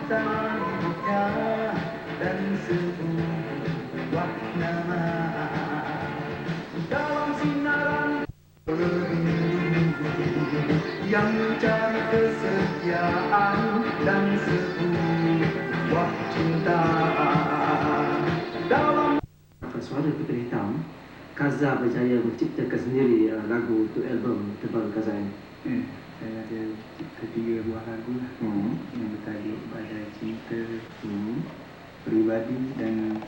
tentang hidupnya dan sebuah nama dalam sinaran yang mencari kesetiaan dan sebuah cinta dalam suara Puteri Hitam. Kaza berjaya menciptakan sendiri lagu untuk album terbaru Kaza ini. Saya ada cipta 3 buah lagu lah. Yang bertajuk Badai Cinta, Peribadi dan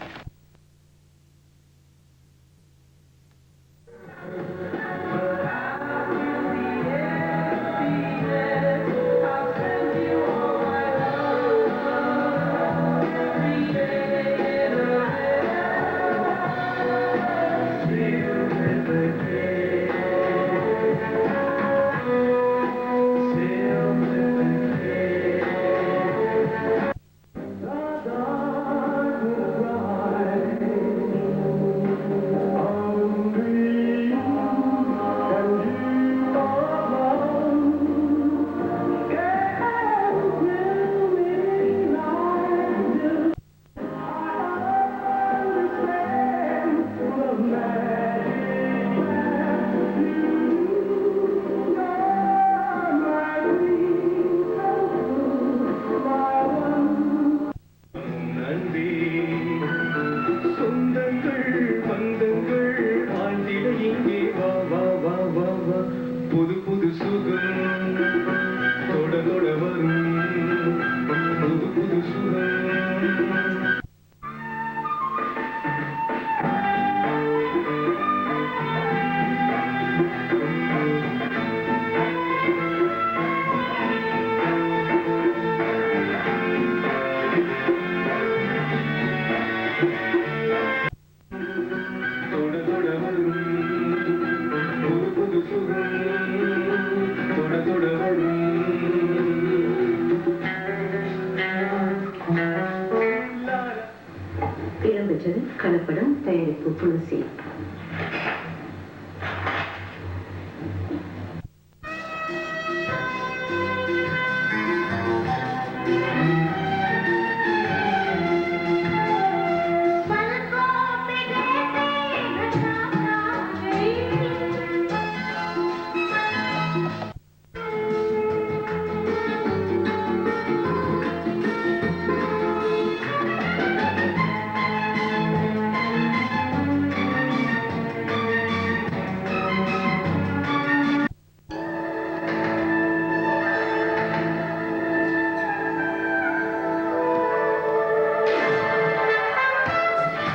Kalapadang tayari populasi.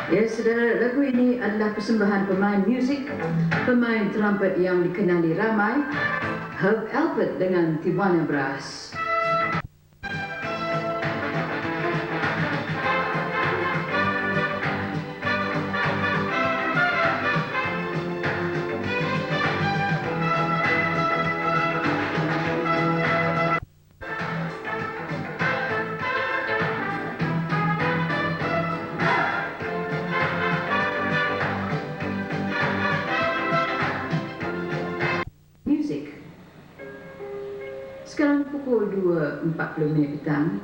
Ya, saudara, lagu ini adalah persembahan pemain muzik, pemain trumpet yang dikenali ramai, Herb Alpert dengan Tijuana Brass. Sekarang pukul 2.40 petang.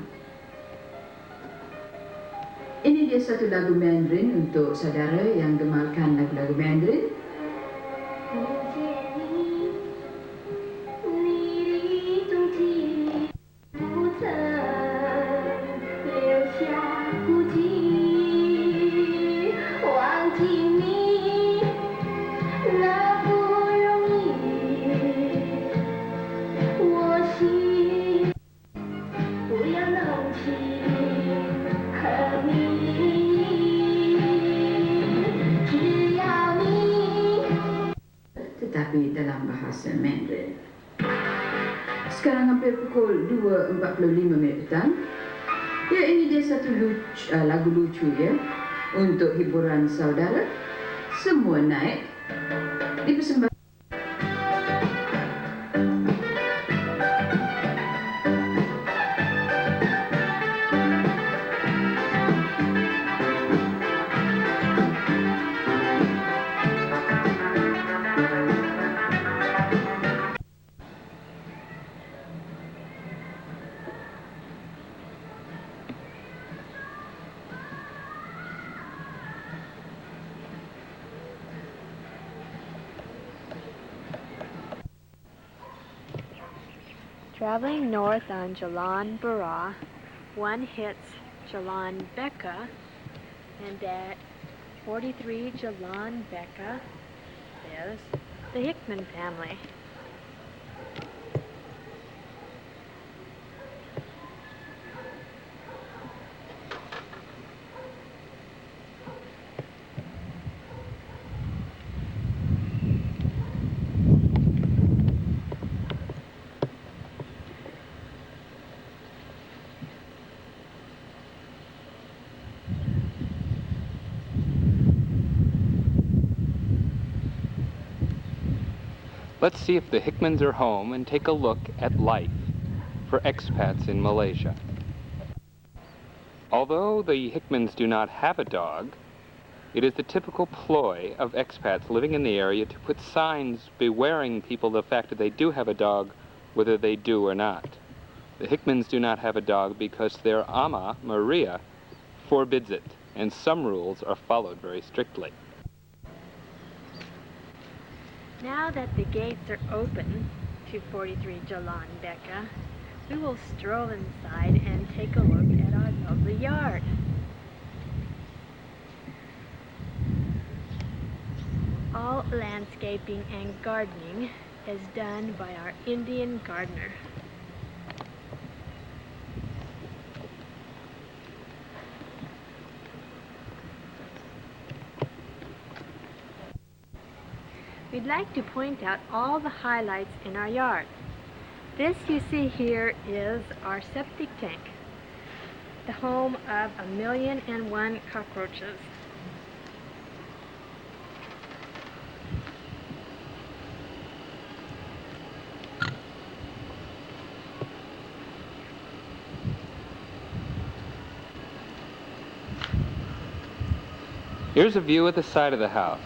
Ini dia satu lagu Mandarin untuk saudara yang gemarkan lagu-lagu Mandarin. Tetapi dalam bahasa Mandarin. Sekarang hampir pukul 2.45 petang. Ya, ini dia satu lagu lucu ya untuk hiburan saudara. Semua naik dipersembahkan. Traveling north on Jalan Bara, one hits Jalan Becca, and at 43 Jalan Becca is the Hickman family. Let's see if the Hickmans are home and take a look at life for expats in Malaysia. Although the Hickmans do not have a dog, it is the typical ploy of expats living in the area to put signs bewaring people the fact that they do have a dog, whether they do or not. The Hickmans do not have a dog because their ama, Maria, forbids it, and some rules are followed very strictly. Now that the gates are open to 43 Jalan Becca, we will stroll inside and take a look at our lovely yard. All landscaping and gardening is done by our Indian gardener. We'd like to point out all the highlights in our yard. This you see here is our septic tank, the home of 1,000,001 cockroaches. Here's a view of the side of the house.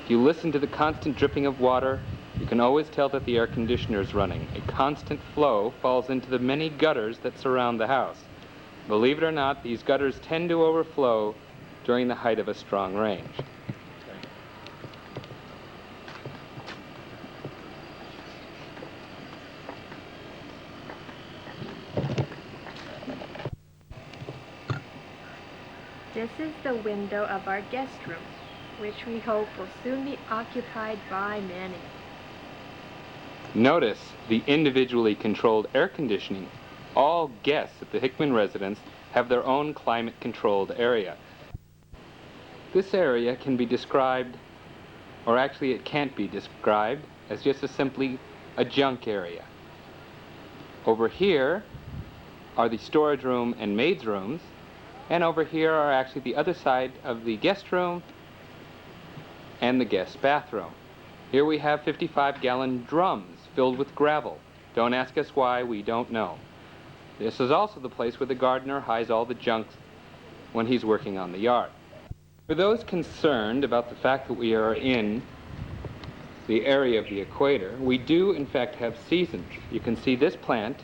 If you listen to the constant dripping of water, you can always tell that the air conditioner is running. A constant flow falls into the many gutters that surround the house. Believe it or not, these gutters tend to overflow during the height of a strong rain. This is the window of our guest room, which we hope will soon be occupied by many. Notice the individually controlled air conditioning. All guests at the Hickman residence have their own climate-controlled area. This area can be described, or actually it can't be described, as just simply a junk area. Over here are the storage room and maid's rooms, and over here are actually the other side of the guest room and the guest bathroom. Here we have 55-gallon drums filled with gravel. Don't ask us why, we don't know. This is also the place where the gardener hides all the junk when he's working on the yard. For those concerned about the fact that we are in the area of the equator, we do in fact have seasons. You can see this plant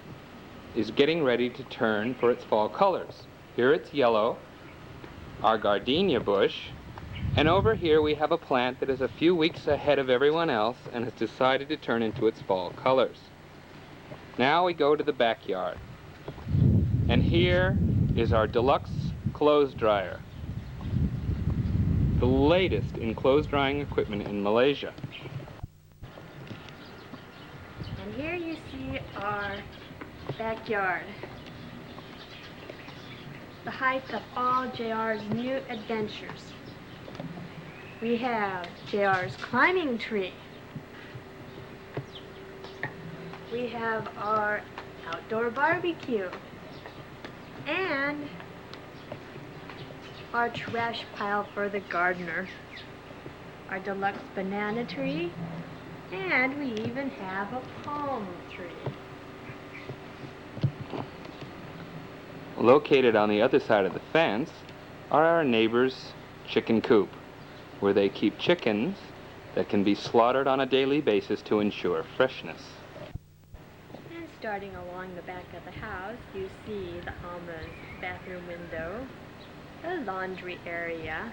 is getting ready to turn for its fall colors. Here it's yellow, our gardenia bush, and over here we have a plant that is a few weeks ahead of everyone else and has decided to turn into its fall colors. Now we go to the backyard. And here is our deluxe clothes dryer, the latest in clothes drying equipment in Malaysia. And here you see our backyard, the height of all JR's new adventures. We have JR's climbing tree. We have our outdoor barbecue. And our trash pile for the gardener. Our deluxe banana tree. And we even have a palm tree. Located on the other side of the fence are our neighbor's chicken coop, where they keep chickens that can be slaughtered on a daily basis to ensure freshness. And starting along the back of the house, you see the Alma's bathroom window, the laundry area,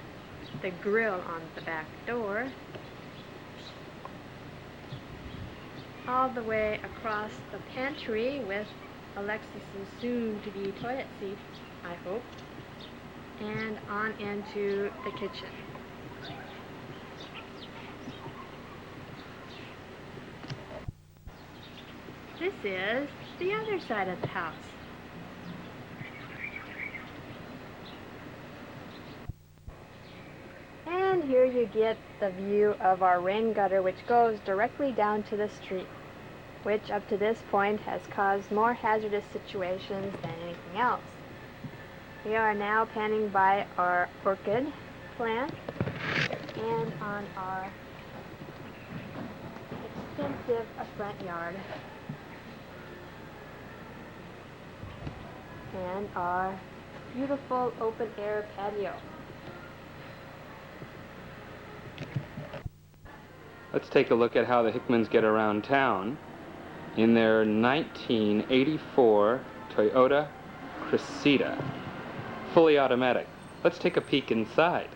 the grill on the back door, all the way across the pantry with Alexis's soon-to-be toilet seat, I hope, and on into the kitchen. This is the other side of the house. And here you get the view of our rain gutter, which goes directly down to the street, which up to this point has caused more hazardous situations than anything else. We are now panning by our orchid plant and on our extensive front yard and our beautiful open air patio. Let's take a look at how the Hickmans get around town in their 1984 Toyota Cressida, fully automatic. Let's take a peek inside.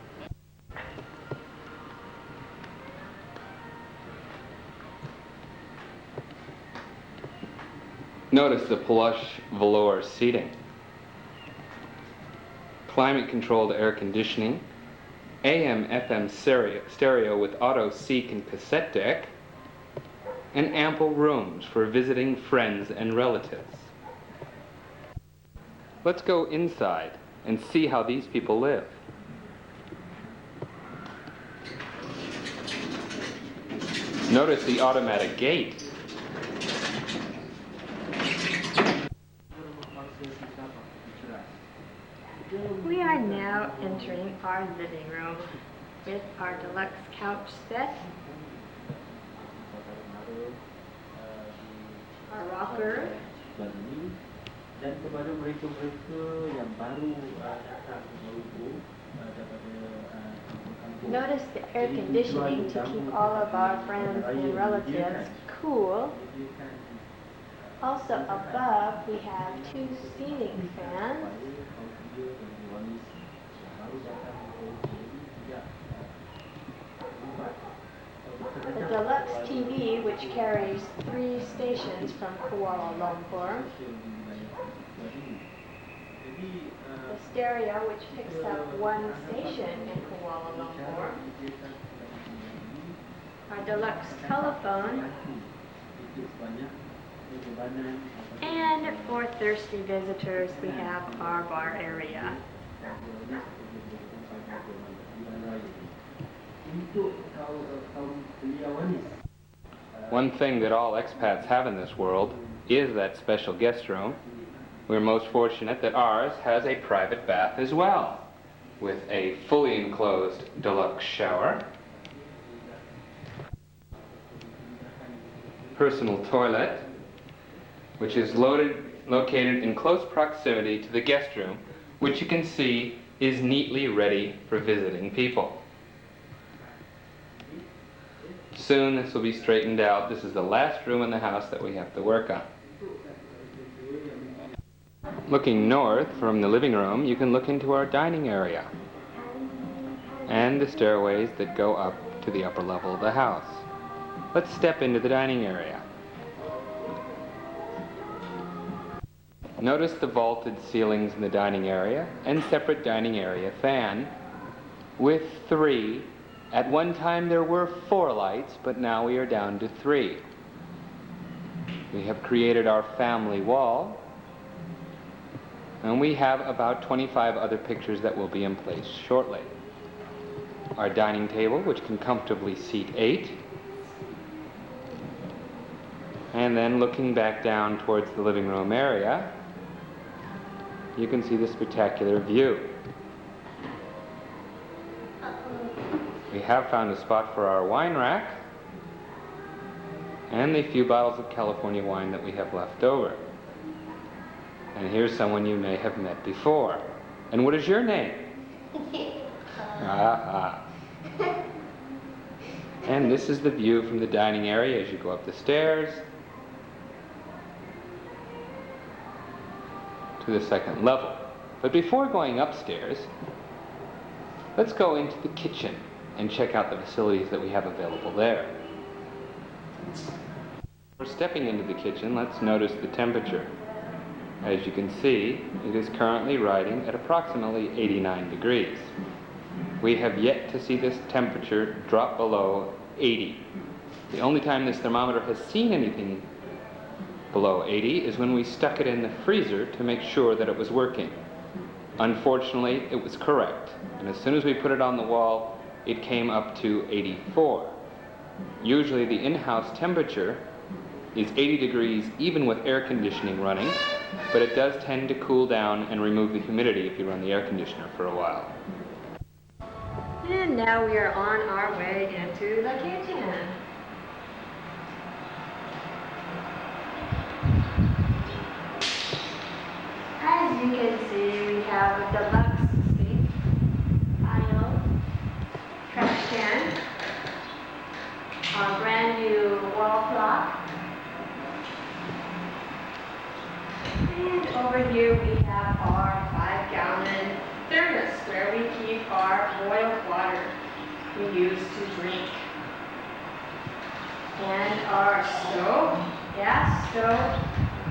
Notice the plush velour seating, climate-controlled air conditioning, AM/FM stereo with auto seek and cassette deck, and ample rooms for visiting friends and relatives. Let's go inside and see how these people live. Notice the automatic gate. We are now entering our living room with our deluxe couch set, our rocker, dan kepada mereka-mereka yang baru datang ke Kuala Lumpur daripada notice the air conditioning to keep all of our friends and relatives cool. Also above we have 2 ceiling fans, the deluxe TV which carries 3 stations from Kuala Lumpur, the stereo which picks up 1 station in Kuala Lumpur, our deluxe telephone, and for thirsty visitors we have our bar area. One thing that all expats have in this world is that special guest room. We're most fortunate that ours has a private bath as well, with a fully enclosed deluxe shower, personal toilet, which is located in close proximity to the guest room, which you can see is neatly ready for visiting people. Soon this will be straightened out. This is the last room in the house that we have to work on. Looking north from the living room, you can look into our dining area and the stairways that go up to the upper level of the house. Let's step into the dining area. Notice the vaulted ceilings in the dining area and separate dining area fan with 3. At one time there were 4 lights, but now we are down to 3. We have created our family wall, and we have about 25 other pictures that will be in place shortly. Our dining table, which can comfortably seat 8. And then looking back down towards the living room area, you can see the spectacular view. We have found a spot for our wine rack and the few bottles of California wine that we have left over. And here's someone you may have met before. And what is your name? And this is the view from the dining area as you go up the stairs to the 2nd level. But before going upstairs, let's go into the kitchen and check out the facilities that we have available there. Before stepping into the kitchen, let's notice the temperature. As you can see, it is currently riding at approximately 89 degrees. We have yet to see this temperature drop below 80. The only time this thermometer has seen anything below 80 is when we stuck it in the freezer to make sure that it was working. Unfortunately, it was correct, and as soon as we put it on the wall, it came up to 84. Usually the in-house temperature is 80 degrees even with air conditioning running, but it does tend to cool down and remove the humidity if you run the air conditioner for a while. And now we are on our way into the kitchen. As you can see, we have a deluxe sink, aisle, trash can, a brand new wall clock, and over here we have our 5-gallon thermos where we keep our boiled water we use to drink. And our stove, gas stove,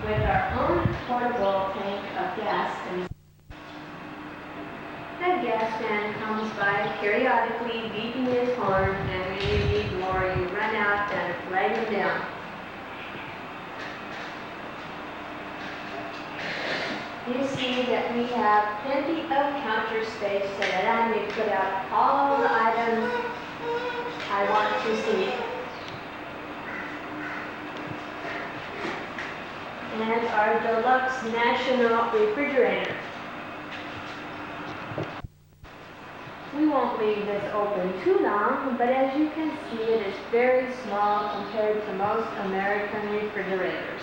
with our own portable tank of gas. And the gas man comes by periodically beeping his horn, and when you need more, you run out and flag him down. You see that we have plenty of counter space so that I may put out all the items I want to see. And our deluxe national refrigerator. We won't leave this open too long, but as you can see, it is very small compared to most American refrigerators.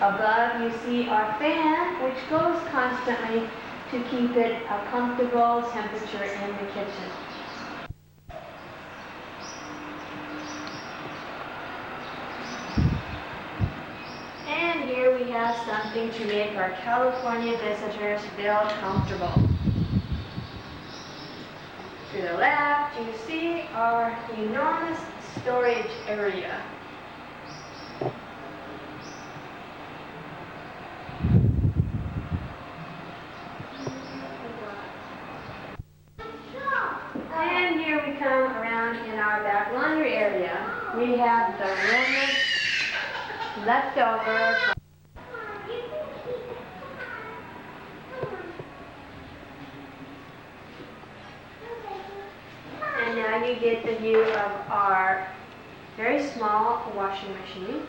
Above you see our fan, which goes constantly to keep it a comfortable temperature in the kitchen. And here we have something to make our California visitors feel comfortable. To the left, you see our enormous storage area. And here we come around in our back laundry area. We have the remnants left over from and now you get the view of our very small washing machine,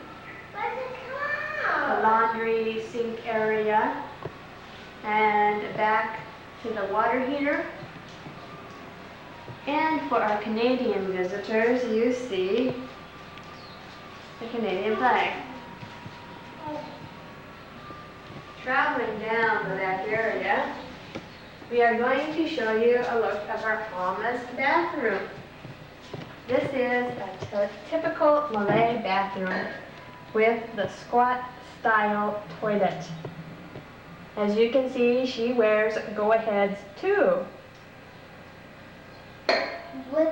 the laundry sink area, and back to the water heater. And for our Canadian visitors, you see the Canadian flag. Traveling down the back area, we are going to show you a look of our Thomas bathroom. This is a typical Malay bathroom with the squat style toilet. As you can see, she wears go-aheads too.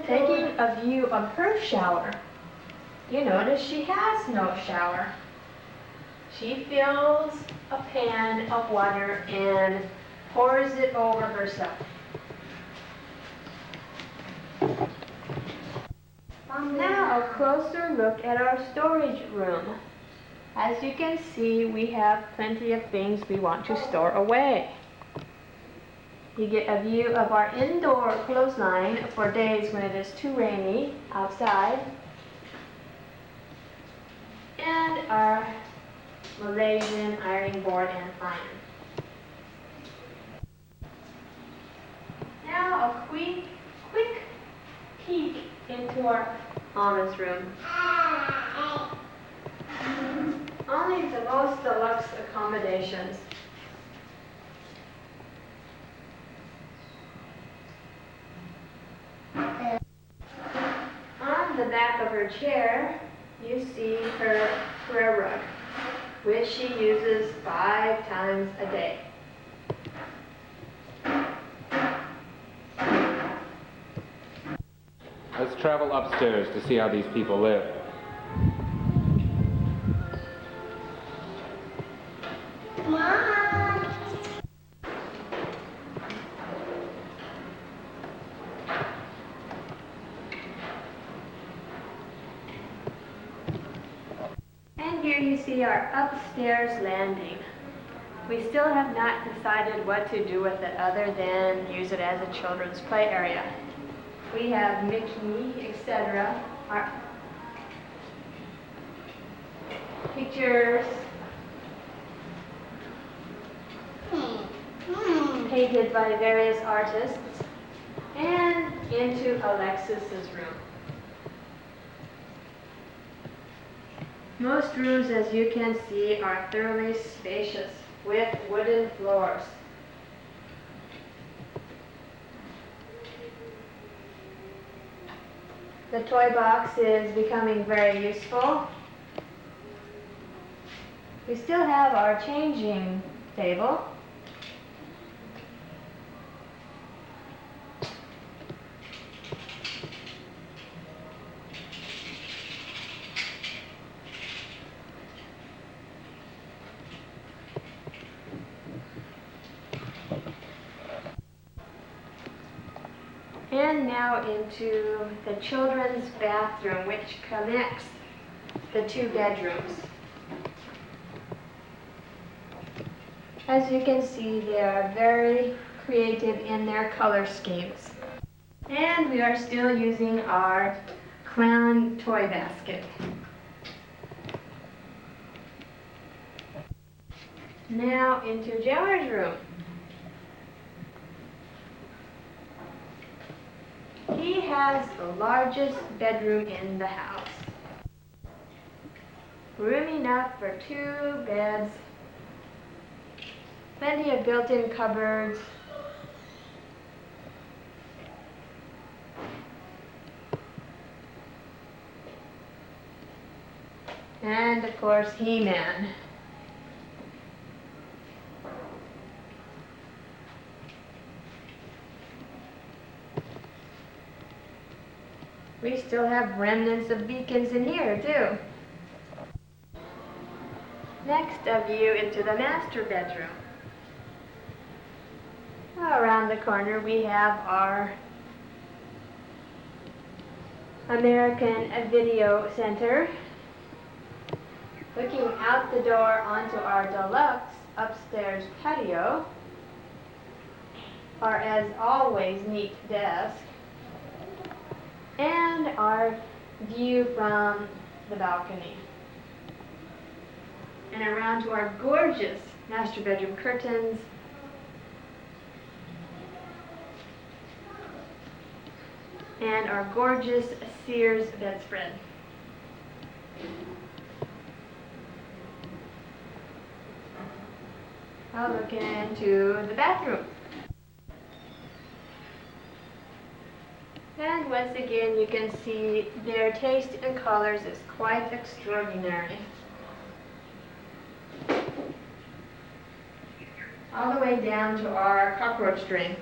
Taking a view of her shower, you notice she has no shower. She fills a pan of water and pours it over herself. Now a closer look at our storage room. As you can see, we have plenty of things we want to store away. You get a view of our indoor clothesline for days when it is too rainy outside. And our Malaysian ironing board and iron. Now a quick peek into our honest room. Only the most deluxe accommodations. On the back of her chair, you see her prayer rug, which she uses 5 times a day. Let's travel upstairs to see how these people live. here you see our upstairs landing. We still have not decided what to do with it other than use it as a children's play area. We have Mickey, etc. Our pictures painted by various artists, and into Alexis's room. Most rooms, as you can see, are thoroughly spacious with wooden floors. The toy box is becoming very useful. We still have our changing table. And now into the children's bathroom, which connects the two bedrooms. As you can see, they are very creative in their color schemes. And we are still using our clown toy basket. Now into Jailer's room. He has the largest bedroom in the house. Room enough for 2 beds, plenty of built-in cupboards, and of course He-Man. We still have remnants of beacons in here too. Next, a view into the master bedroom. Around the corner we have our American Video Center. Looking out the door onto our deluxe upstairs patio, our as always neat desk, and our view from the balcony. And around to our gorgeous master bedroom curtains, and our gorgeous Sears bedspread. I'll look into the bathroom. And once again, you can see their taste in colors is quite extraordinary. All the way down to our cockroach drain.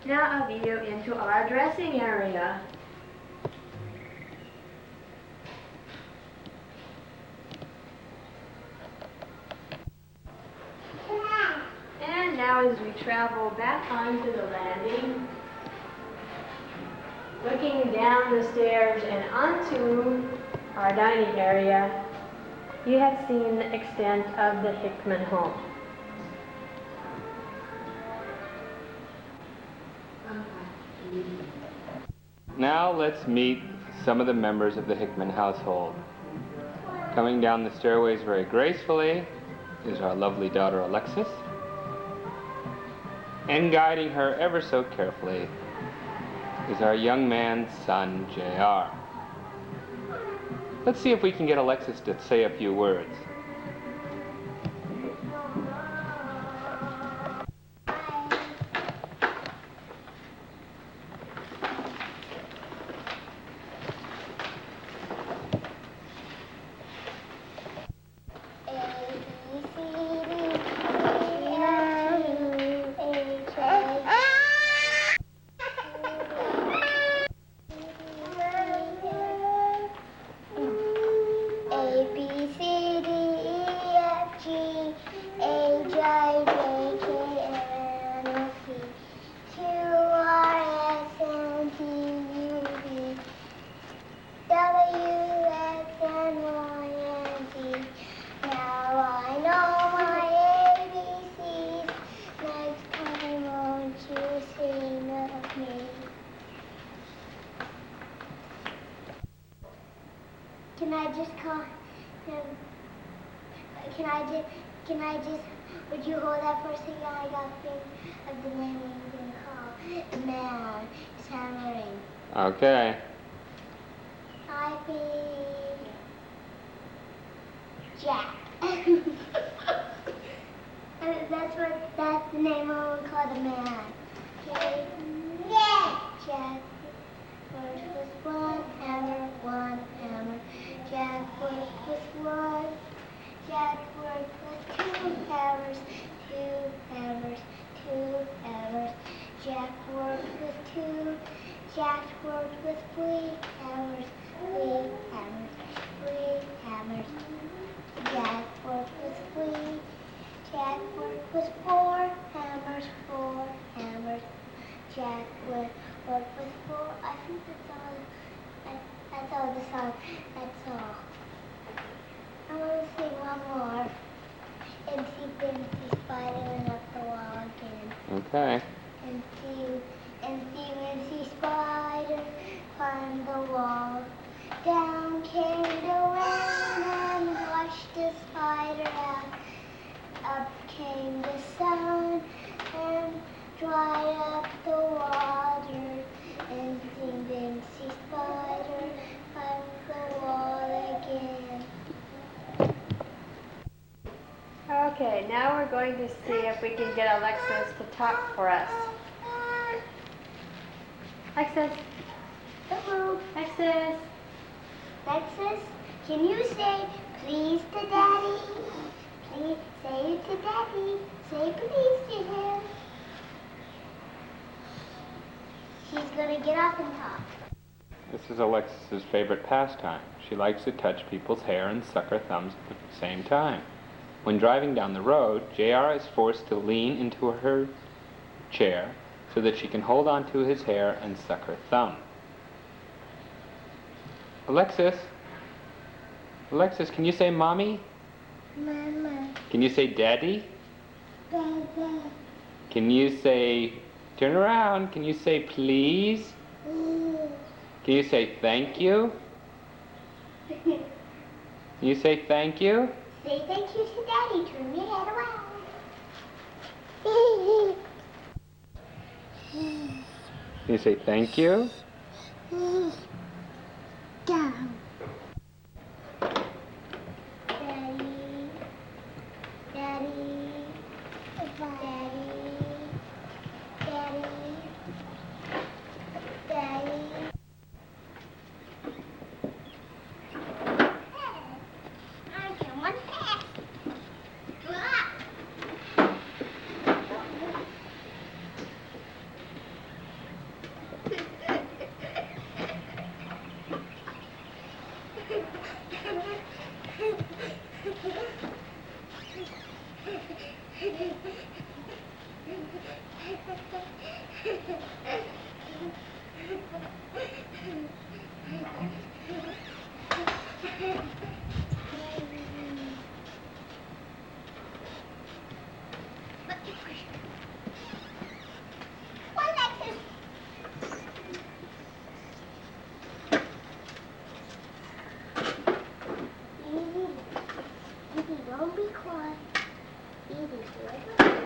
Now a view into our dressing area. And now as we travel back onto the landing, looking down the stairs and onto our dining area, you have seen the extent of the Hickman home. Now let's meet some of the members of the Hickman household. Coming down the stairways very gracefully is our lovely daughter Alexis, and guiding her ever so carefully is our young man's son, JR. Let's see if we can get Alexis to say a few words. A, B, C, D, me. Can I just call him? Can I just, would you hold that for a second? I got to think of the name I'm going to call. The man is hammering. Okay. I think Jack. That's the name I would call the man. Okay? Yeah. Jack worked with one hammer, one hammer. Jack worked with one. Jack worked with two hammers, two hammers, two hammers. Jack worked with two. Jack worked with three hammers, three hammers, three hammers. Jack worked with three. Jack worked with four hammers, four hammers. Jack worked with four. I think that's all. That's all the song. That's all. I want to sing one more. Fancy Spider went up the wall again. Okay. Fancy Spider climbed the wall. Down came the rain and washed the spider out. Up came the sun and dried up the water. And Fancy Spider climbed the wall again. Okay, now we're going to see if we can get Alexis to talk for us. Alexis. Hello. Alexis. Alexis, can you say please to Daddy? Please say it to Daddy. Say please to him. She's going to get up and talk. This is Alexis's favorite pastime. She likes to touch people's hair and suck her thumbs at the same time. When driving down the road, JR is forced to lean into her chair so that she can hold on to his hair and suck her thumb. Alexis? Alexis, can you say mommy? Mama. Can you say daddy? Dada. Can you say turn around? Can you say please? Can you say thank you? Can you say thank you? Say thank you to Daddy. Turn your head around. Can you say thank you? Down. Daddy. Daddy. Daddy. Daddy. Daddy. I can one pass. Don't be quiet. Edie, here we go.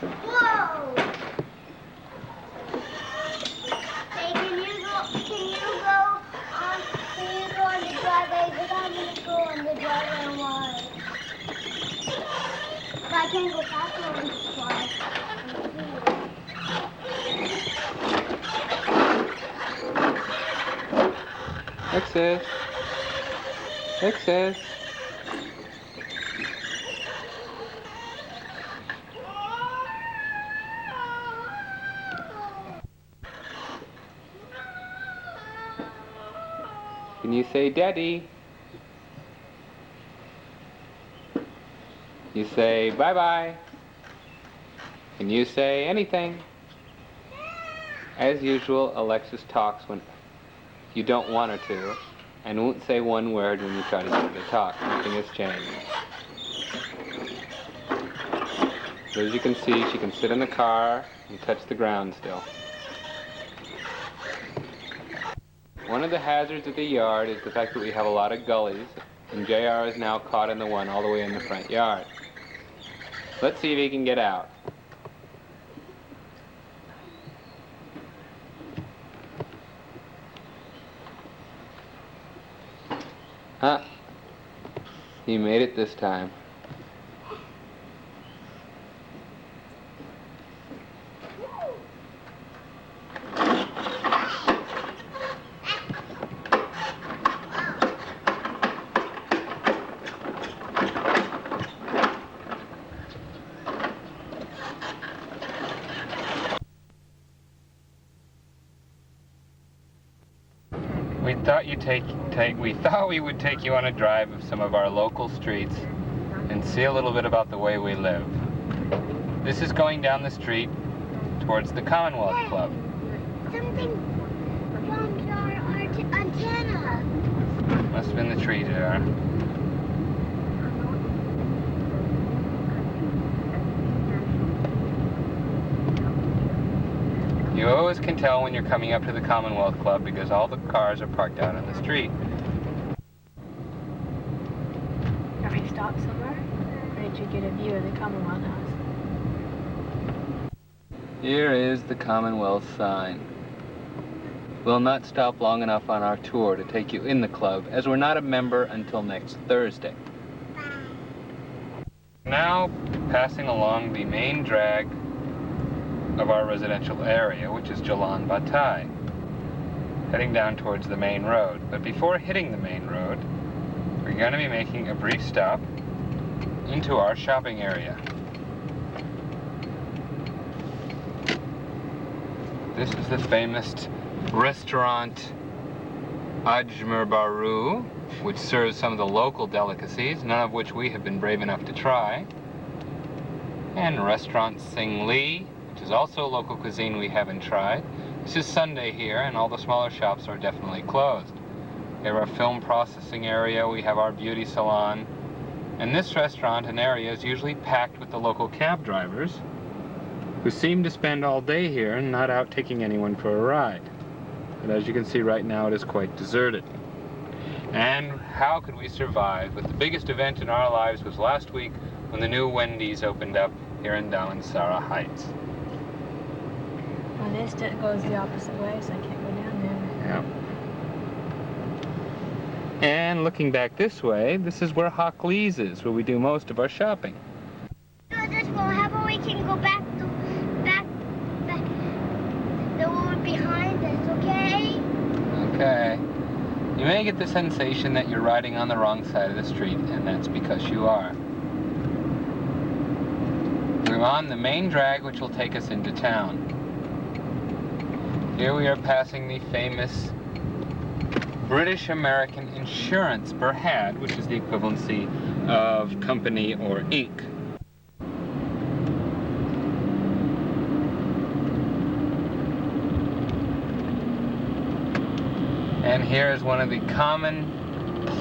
Whoa! Hey, can you go on the driveway? Because I'm going to go on the driveway wide. But I can't go faster on the slide. Exit. Exit. Can you say Daddy? You say bye-bye. Can you say anything? As usual, Alexis talks when you don't want her to, and won't say one word when you try to get her to talk. Nothing has changed. So as you can see, she can sit in the car and touch the ground still. One of the hazards of the yard is the fact that we have a lot of gullies, and JR is now caught in the one all the way in the front yard. Let's see if he can get out. Huh? He made it this time. We thought we would take you on a drive of some of our local streets and see a little bit about the way we live. This is going down the street towards the Commonwealth Club. Something bumped our antenna. Must have been the tree there. You always can tell when you're coming up to the Commonwealth Club because all the cars are parked out on the street. Have we stopped somewhere? Or did you get a view of the Commonwealth House? Here is the Commonwealth sign. We'll not stop long enough on our tour to take you in the club, as we're not a member until next Thursday. Now, passing along the main drag of our residential area, which is Jalan Batai, heading down towards the main road. But before hitting the main road, we're going to be making a brief stop into our shopping area. This is the famous restaurant Ajmer Baru, which serves some of the local delicacies, none of which we have been brave enough to try. And restaurant Sing Lee, which is also local cuisine we haven't tried. This is Sunday here, and all the smaller shops are definitely closed. We have our film processing area, we have our beauty salon, and this restaurant and area is usually packed with the local cab drivers, who seem to spend all day here and not out taking anyone for a ride. But as you can see right now, it is quite deserted. And how could we survive? But the biggest event in our lives was last week when the new Wendy's opened up here in Damansara Heights. Well, this goes the opposite way, so I can't go down there. Yeah. And looking back this way, this is where Hock Lee's is, where we do most of our shopping. This will. How about we can go back the road behind us, okay? Okay. You may get the sensation that you're riding on the wrong side of the street, and that's because you are. We're on the main drag, which will take us into town. Here we are passing the famous British American Insurance Berhad, which is the equivalency of company or Inc. And here is one of the common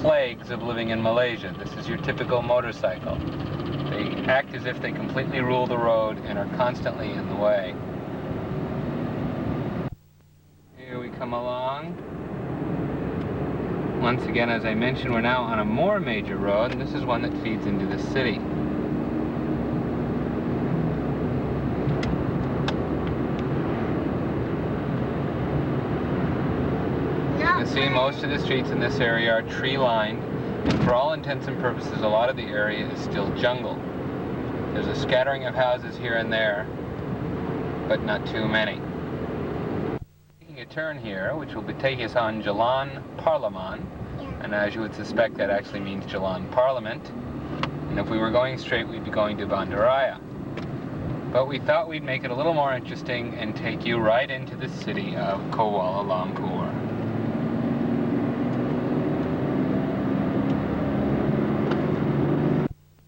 plagues of living in Malaysia. This is your typical motorcycle. They act as if they completely rule the road and are constantly in the way. Here we come along. Once again, as I mentioned, we're now on a more major road, and this is one that feeds into the city. see most of the streets in this area are tree-lined, and for all intents and purposes, a lot of the area is still jungle. There's a scattering of houses here and there, but not too many. Taking a turn here, which will be taking us on Jalan Parliament, and as you would suspect, that actually means Jalan Parliament. And if we were going straight, we'd be going to Bandaraya. But we thought we'd make it a little more interesting and take you right into the city of Kuala Lumpur.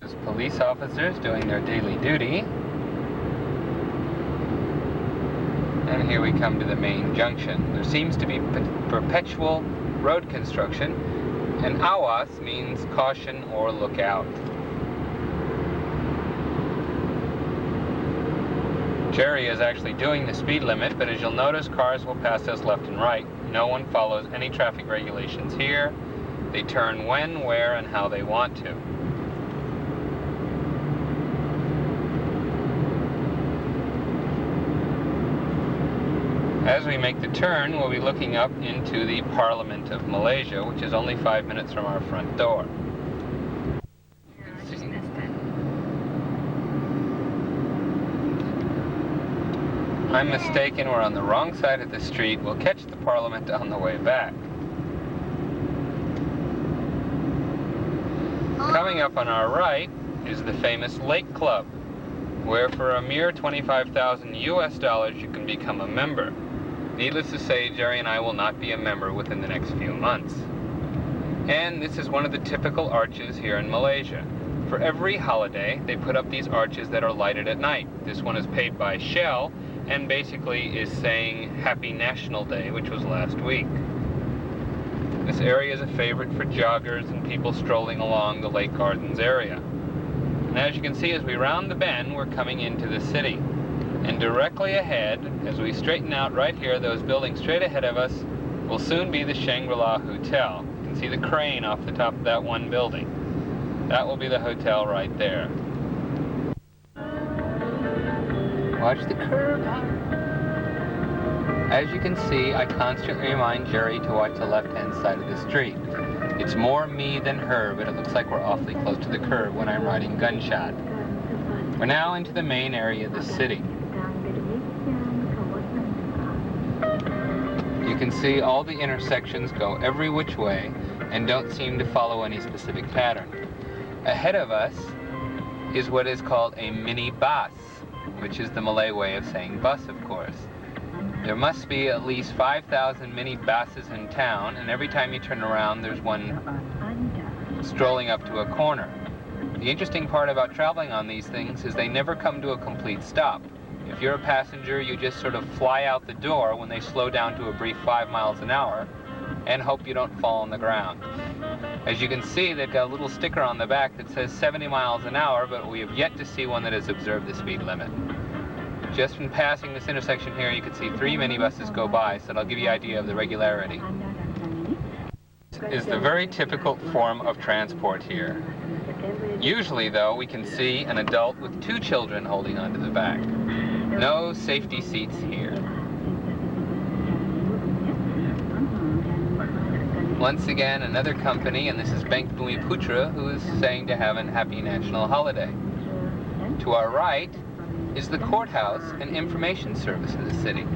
There's police officers doing their daily duty. And here we come to the main junction. There seems to be perpetual road construction, and awas means caution or look out. Jerry is actually doing the speed limit, but as you'll notice, cars will pass us left and right. No one follows any traffic regulations here. They turn when, where, and how they want to. As we make the turn, we'll be looking up into the Parliament of Malaysia, which is only 5 minutes from our front door. I'm mistaken, we're on the wrong side of the street. We'll catch the Parliament on the way back. Coming up on our right is the famous Lake Club, where for a mere $25,000 US you can become a member. Needless to say, Jerry and I will not be a member within the next few months. And this is one of the typical arches here in Malaysia. For every holiday, they put up these arches that are lighted at night. This one is paid by Shell, and basically is saying Happy National Day, which was last week. This area is a favorite for joggers and people strolling along the Lake Gardens area. And as you can see, as we round the bend, we're coming into the city. And directly ahead, as we straighten out right here, those buildings straight ahead of us, will soon be the Shangri-La Hotel. You can see the crane off the top of that one building. That will be the hotel right there. Watch the curb. As you can see, I constantly remind Jerry to watch the left-hand side of the street. It's more me than her, but it looks like we're awfully close to the curb when I'm riding gunshot. We're now into the main area of the city. You can see all the intersections go every which way and don't seem to follow any specific pattern. Ahead of us is what is called a mini bus, which is the Malay way of saying bus, of course. There must be at least 5,000 mini buses in town, and every time you turn around, there's one strolling up to a corner. The interesting part about traveling on these things is they never come to a complete stop. If you're a passenger, you just sort of fly out the door when they slow down to a brief 5 miles an hour and hope you don't fall on the ground. As you can see, they've got a little sticker on the back that says 70 miles an hour, but we have yet to see one that has observed the speed limit. Just from passing this intersection here, you can see 3 minibuses go by, so that'll give you an idea of the regularity. This is the very typical form of transport here. Usually, though, we can see an adult with 2 children holding onto the back. No safety seats here. Once again, another company, and this is Bank Bumiputra, who is saying to have a happy national holiday. To our right is the courthouse and information service of the city.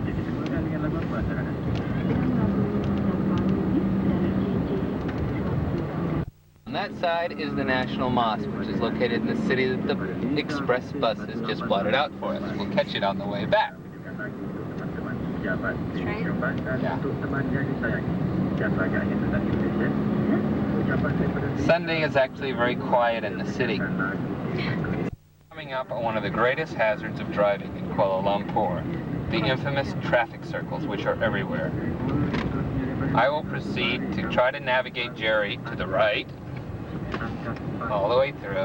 On that side is the National Mosque, which is located in the city that the express bus has just blotted out for us. We'll catch it on the way back. Yeah. Sunday is actually very quiet in the city. Coming up on one of the greatest hazards of driving in Kuala Lumpur, the infamous traffic circles, which are everywhere. I will proceed to try to navigate Jerry to the right, all the way through.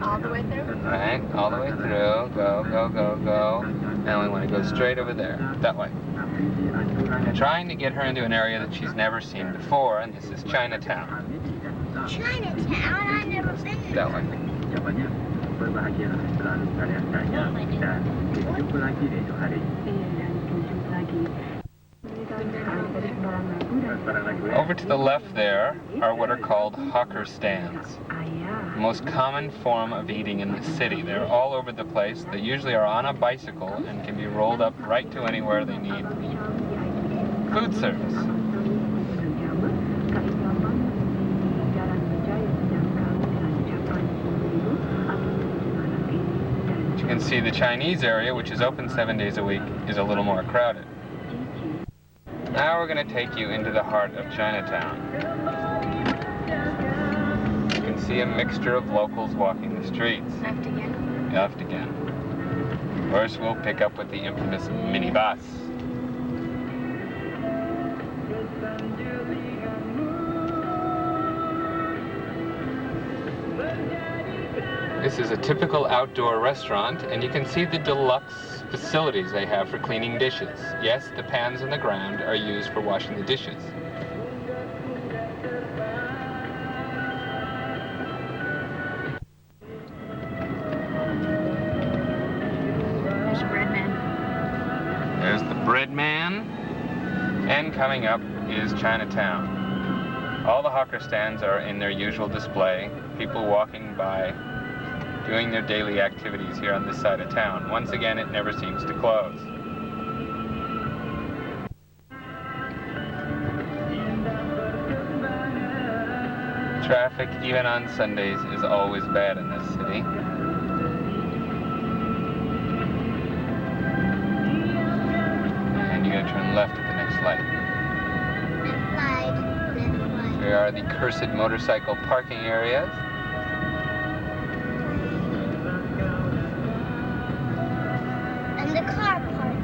All the way through? Right, all the way through. Go, go, go, go. Now we want to go straight over there, that way. I'm trying to get her into an area that she's never seen before, and this is Chinatown. Chinatown? I've never been there. That way. Over to the left there are what are called hawker stands. The most common form of eating in the city. They're all over the place. They usually are on a bicycle and can be rolled up right to anywhere they need food service. As you can see, the Chinese area, which is open 7 days a week, is a little more crowded. Now we're going to take you into the heart of Chinatown. You can see a mixture of locals walking the streets. Left again. Left again. First, we'll pick up with the infamous minibus. This is a typical outdoor restaurant, and you can see the deluxe facilities they have for cleaning dishes. Yes, the pans on the ground are used for washing the dishes. There's Bread Man. There's the Bread Man, and coming up is Chinatown. All the hawker stands are in their usual display. People walking by, doing their daily activities here on this side of town. Once again, it never seems to close. Traffic, even on Sundays, is always bad in this city. And you gotta turn left at the next light. Here are the cursed motorcycle parking areas. And the car park.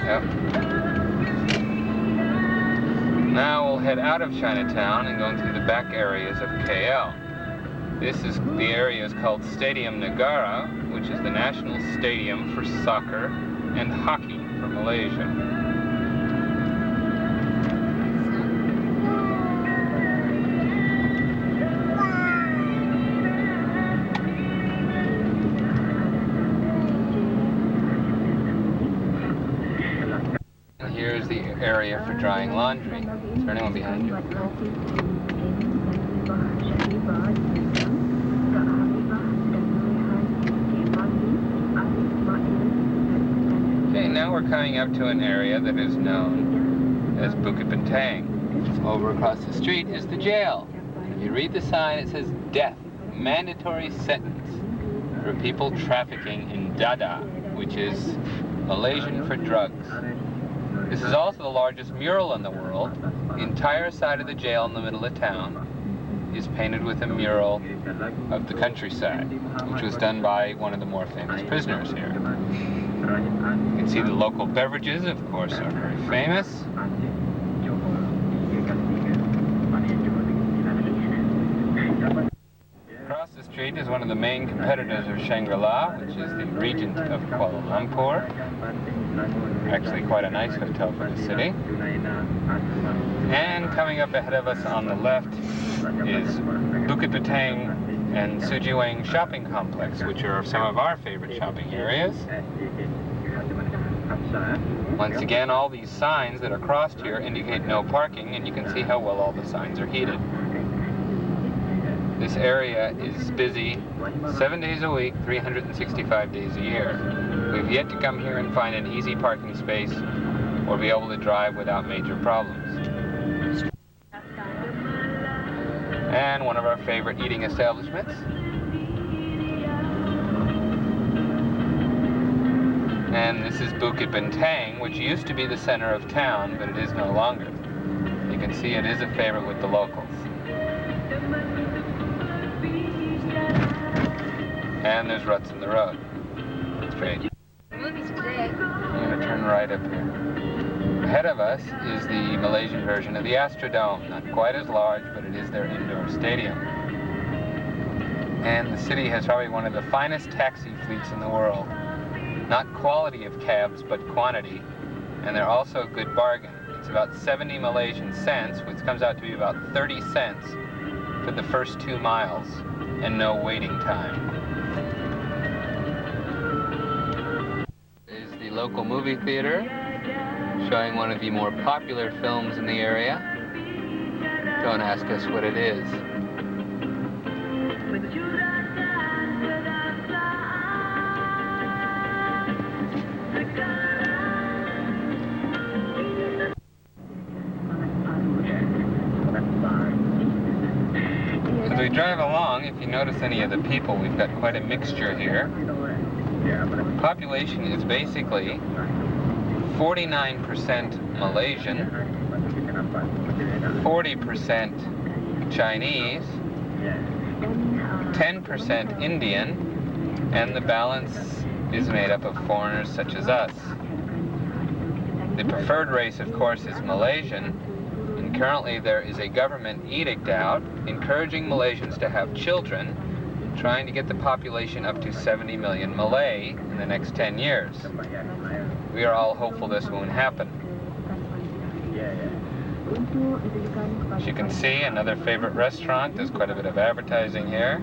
Yep. Now we'll head out of Chinatown and go into the back areas of KL. The area is called Stadium Negara, which is the national stadium for soccer and hockey for Malaysia. Here's the area for drying laundry. Is there anyone behind you? Okay, now we're coming up to an area that is known as Bukit Bintang. Over across the street is the jail. If you read the sign, it says death, mandatory sentence for people trafficking in dada, which is Malaysian for drugs. This is also the largest mural in the world. The entire side of the jail in the middle of town is painted with a mural of the countryside, which was done by one of the more famous prisoners here. You can see the local beverages, of course, are very famous. Across the street is one of the main competitors of Shangri-La, which is the Regent of Kuala Lumpur. Actually quite a nice hotel for the city. And coming up ahead of us on the left is Bukit Bintang and Sujiwang shopping complex, which are some of our favorite shopping areas. Once again, all these signs that are crossed here indicate no parking, and you can see how well all the signs are heated. This area is busy 7 days a week, 365 days a year. We've yet to come here and find an easy parking space or be able to drive without major problems. And one of our favorite eating establishments. And this is Bukit Bintang, which used to be the center of town, but it is no longer. You can see it is a favorite with the locals. And there's ruts in the road. Straight. Movies today. I'm going to turn right up here. Ahead of us is the Malaysian version of the Astrodome. Not quite as large, but it is their indoor stadium. And the city has probably one of the finest taxi fleets in the world. Not quality of cabs, but quantity. And they're also a good bargain. It's about 70 Malaysian cents, which comes out to be about 30 cents for the first 2 miles, and no waiting time. local movie theater, showing one of the more popular films in the area. Don't ask us what it is. As we drive along, if you notice any of the people, we've got quite a mixture here. The population is basically 49% Malaysian, 40% Chinese, 10% Indian, and the balance is made up of foreigners such as us. The preferred race, of course, is Malaysian, and currently there is a government edict out encouraging Malaysians to have children, trying to get the population up to 70 million Malay in the next 10 years. We are all hopeful this won't happen. As you can see, another favorite restaurant. There's quite a bit of advertising here.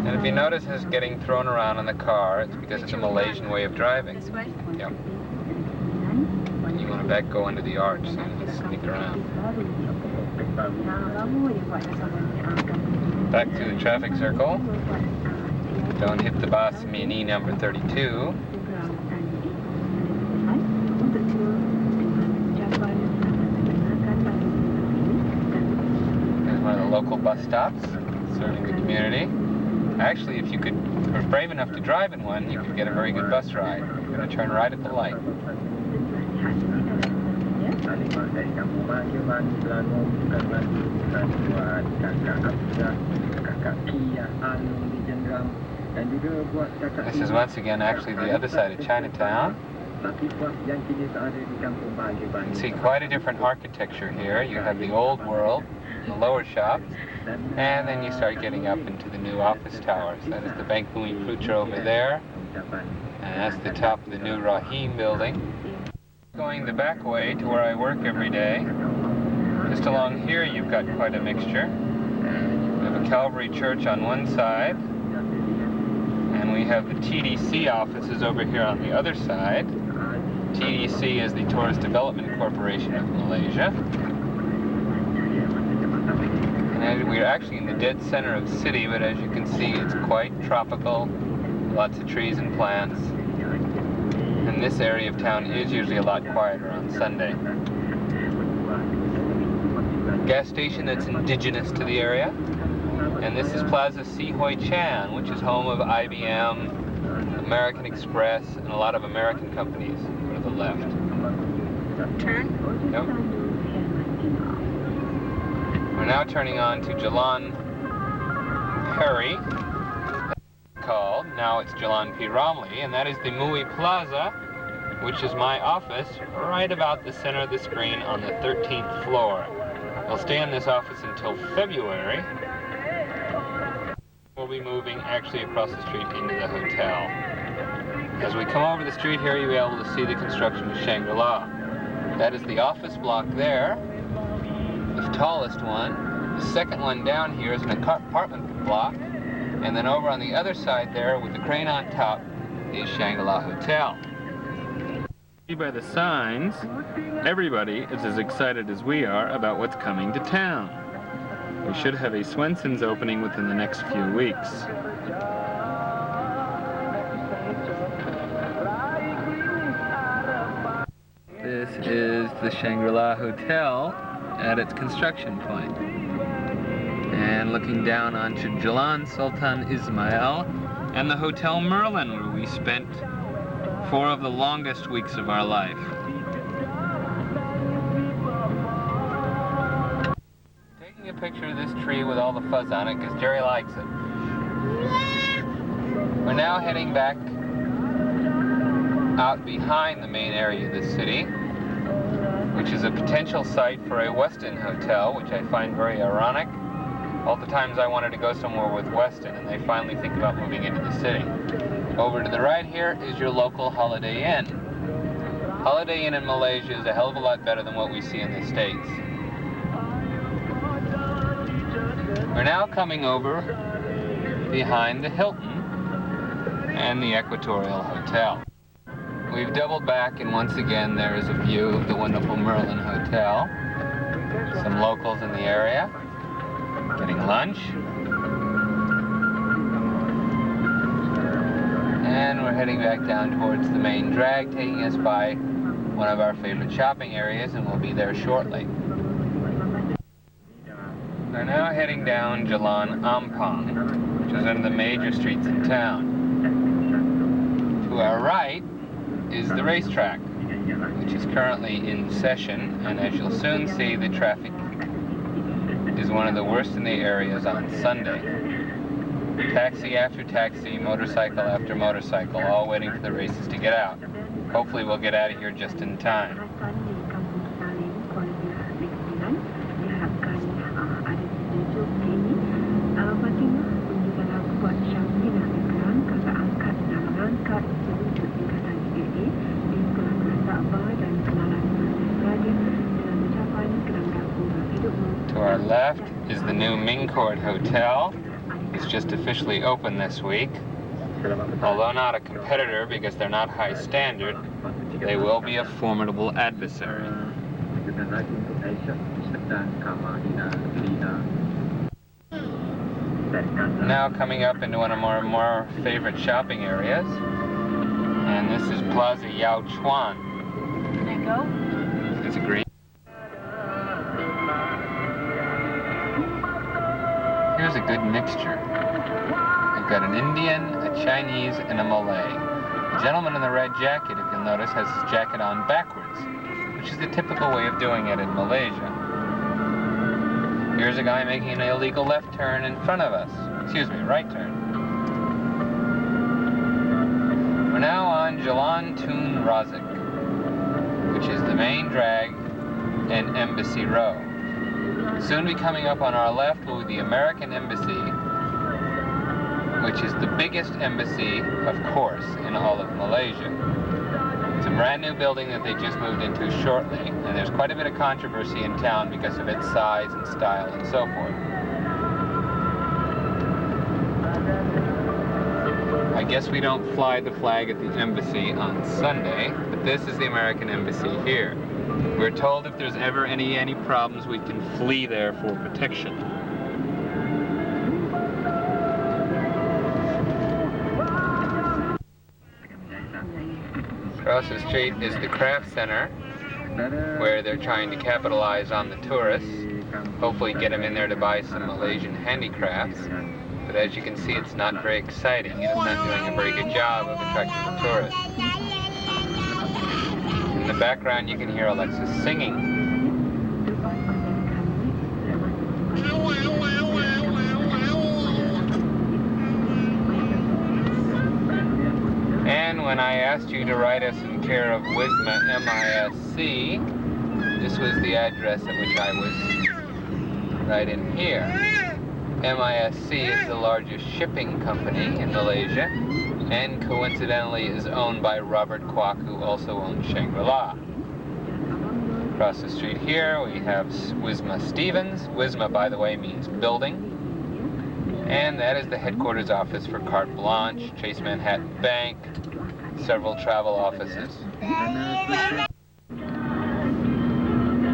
And if you notice it's getting thrown around in the car, it's because it's a Malaysian way of driving. This way? Yep. You want to go into the arch, so you sneak around. Back to the traffic circle. Don't hit the bus Mini number 32. There's one of the local bus stops serving the community. Actually, if you were brave enough to drive in one, you could get a very good bus ride. You're going to turn right at the light. This is once again actually the other side of Chinatown. You can see quite a different architecture here. You have the old world, the lower shops, and then you start getting up into the new office towers. That is the Bank Bumi Putra over there, and that's the top of the new Rahim building. Going the back way to where I work every day. Just along here you've got quite a mixture. We have a Calvary Church on one side, and we have the TDC offices over here on the other side. TDC is the Tourist Development Corporation of Malaysia. And we're actually in the dead center of the city, but as you can see, it's quite tropical. Lots of trees and plants. And this area of town is usually a lot quieter on Sunday. Gas station that's indigenous to the area. And this is Plaza Si Hoi Chan, which is home of IBM, American Express, and a lot of American companies. Go to the left. Turn? Yep. We're now turning on to Jalan Peri, called. Now it's Jalan P. Ramlee, and that is the Mui Plaza, which is my office, right about the center of the screen on the 13th floor. I'll stay in this office until February. We'll be moving actually across the street into the hotel. As we come over the street here, you'll be able to see the construction of Shangri-La. That is the office block there, the tallest one. The second one down here is an apartment block. And then over on the other side there, with the crane on top, is Shangri-La Hotel. See by the signs, everybody is as excited as we are about what's coming to town. We should have a Swenson's opening within the next few weeks. This is the Shangri-La Hotel at its construction point. And looking down onto Jalan Sultan Ismail and the Hotel Merlin, where we spent 4 of the longest weeks of our life. Taking a picture of this tree with all the fuzz on it because Jerry likes it. We're now heading back out behind the main area of the city, which is a potential site for a Westin hotel, which I find very ironic. All the times I wanted to go somewhere with Westin, and they finally think about moving into the city. Over to the right here is your local Holiday Inn. Holiday Inn in Malaysia is a hell of a lot better than what we see in the States. We're now coming over behind the Hilton and the Equatorial Hotel. We've doubled back, and once again there is a view of the wonderful Merlin Hotel. Some locals in the area getting lunch. And we're heading back down towards the main drag, taking us by one of our favorite shopping areas, and we'll be there shortly. We're now heading down Jalan Ampang, which is one of the major streets in town. To our right is the racetrack, which is currently in session, and as you'll soon see, the traffic is one of the worst in the areas on Sunday. Taxi after taxi, motorcycle after motorcycle, all waiting for the races to get out. Hopefully we'll get out of here just in time. To our left is the new Ming Court Hotel. It's just officially opened this week. Although not a competitor because they're not high standard, they will be a formidable adversary. Now coming up into one of our more favorite shopping areas, and this is Plaza Yao Chuan. Can I go? It's agreed. Here's a good mixture. We've got an Indian, a Chinese, and a Malay. The gentleman in the red jacket, if you'll notice, has his jacket on backwards, which is the typical way of doing it in Malaysia. Here's a guy making an illegal left turn in front of us. Excuse me, right turn. We're now on Jalan Tun Razak, which is the main drag and Embassy Row. Soon be coming up on our left will be the American Embassy, which is the biggest embassy, of course, in all of Malaysia. It's a brand new building that they just moved into shortly, and there's quite a bit of controversy in town because of its size and style and so forth. I guess we don't fly the flag at the embassy on Sunday, but this is the American Embassy here. We're told if there's ever any problems, we can flee there for protection. Across the street is the craft center, where they're trying to capitalize on the tourists, hopefully get them in there to buy some Malaysian handicrafts. But as you can see, it's not very exciting. It is not doing a very good job of attracting the tourists. In the background, you can hear Alexis singing. And when I asked you to write us in care of Wisma MISC, this was the address at which I was right in here. MISC is the largest shipping company in Malaysia, and coincidentally is owned by Robert Kwok, who also owns Shangri-La. Across the street here we have Wisma Stevens. Wisma, by the way, means building. And that is the headquarters office for Carte Blanche, Chase Manhattan Bank, several travel offices.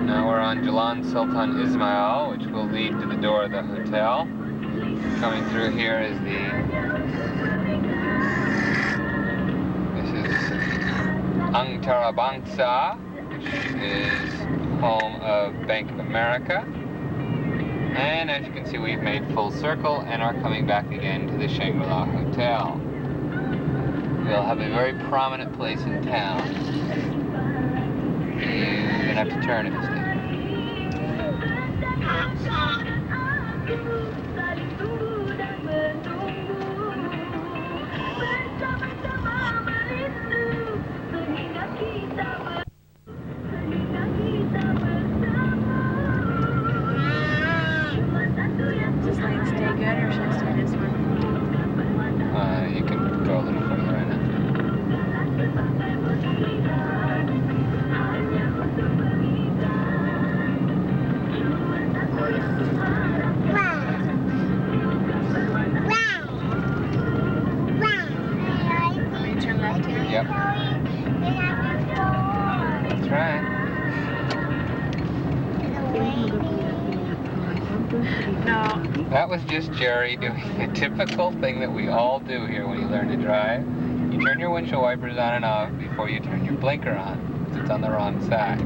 Now we're on Jalan Sultan Ismail, which will lead to the door of the hotel. Coming through here is this is Antara Bangsa, which is home of Bank of America. And as you can see, we've made full circle and are coming back again to the Shangri-La Hotel. We'll have a very prominent place in town. You're gonna have to turn if you stay. Does this lane stay good, or should I stay this one? You can go a little further right now. That was just Jerry doing a typical thing that we all do here when you learn to drive. You turn your windshield wipers on and off before you turn your blinker on, because it's on the wrong side.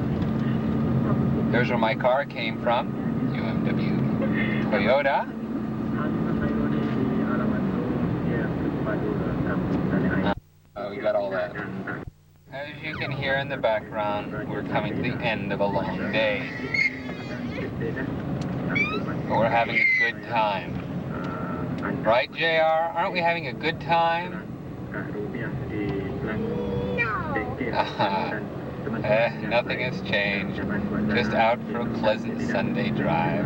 Here's where my car came from, UMW Toyota. We got all that. As you can hear in the background, we're coming to the end of a long day. But we're having a good time. Right, JR? Aren't we having a good time? Nothing has changed. Just out for a pleasant Sunday drive.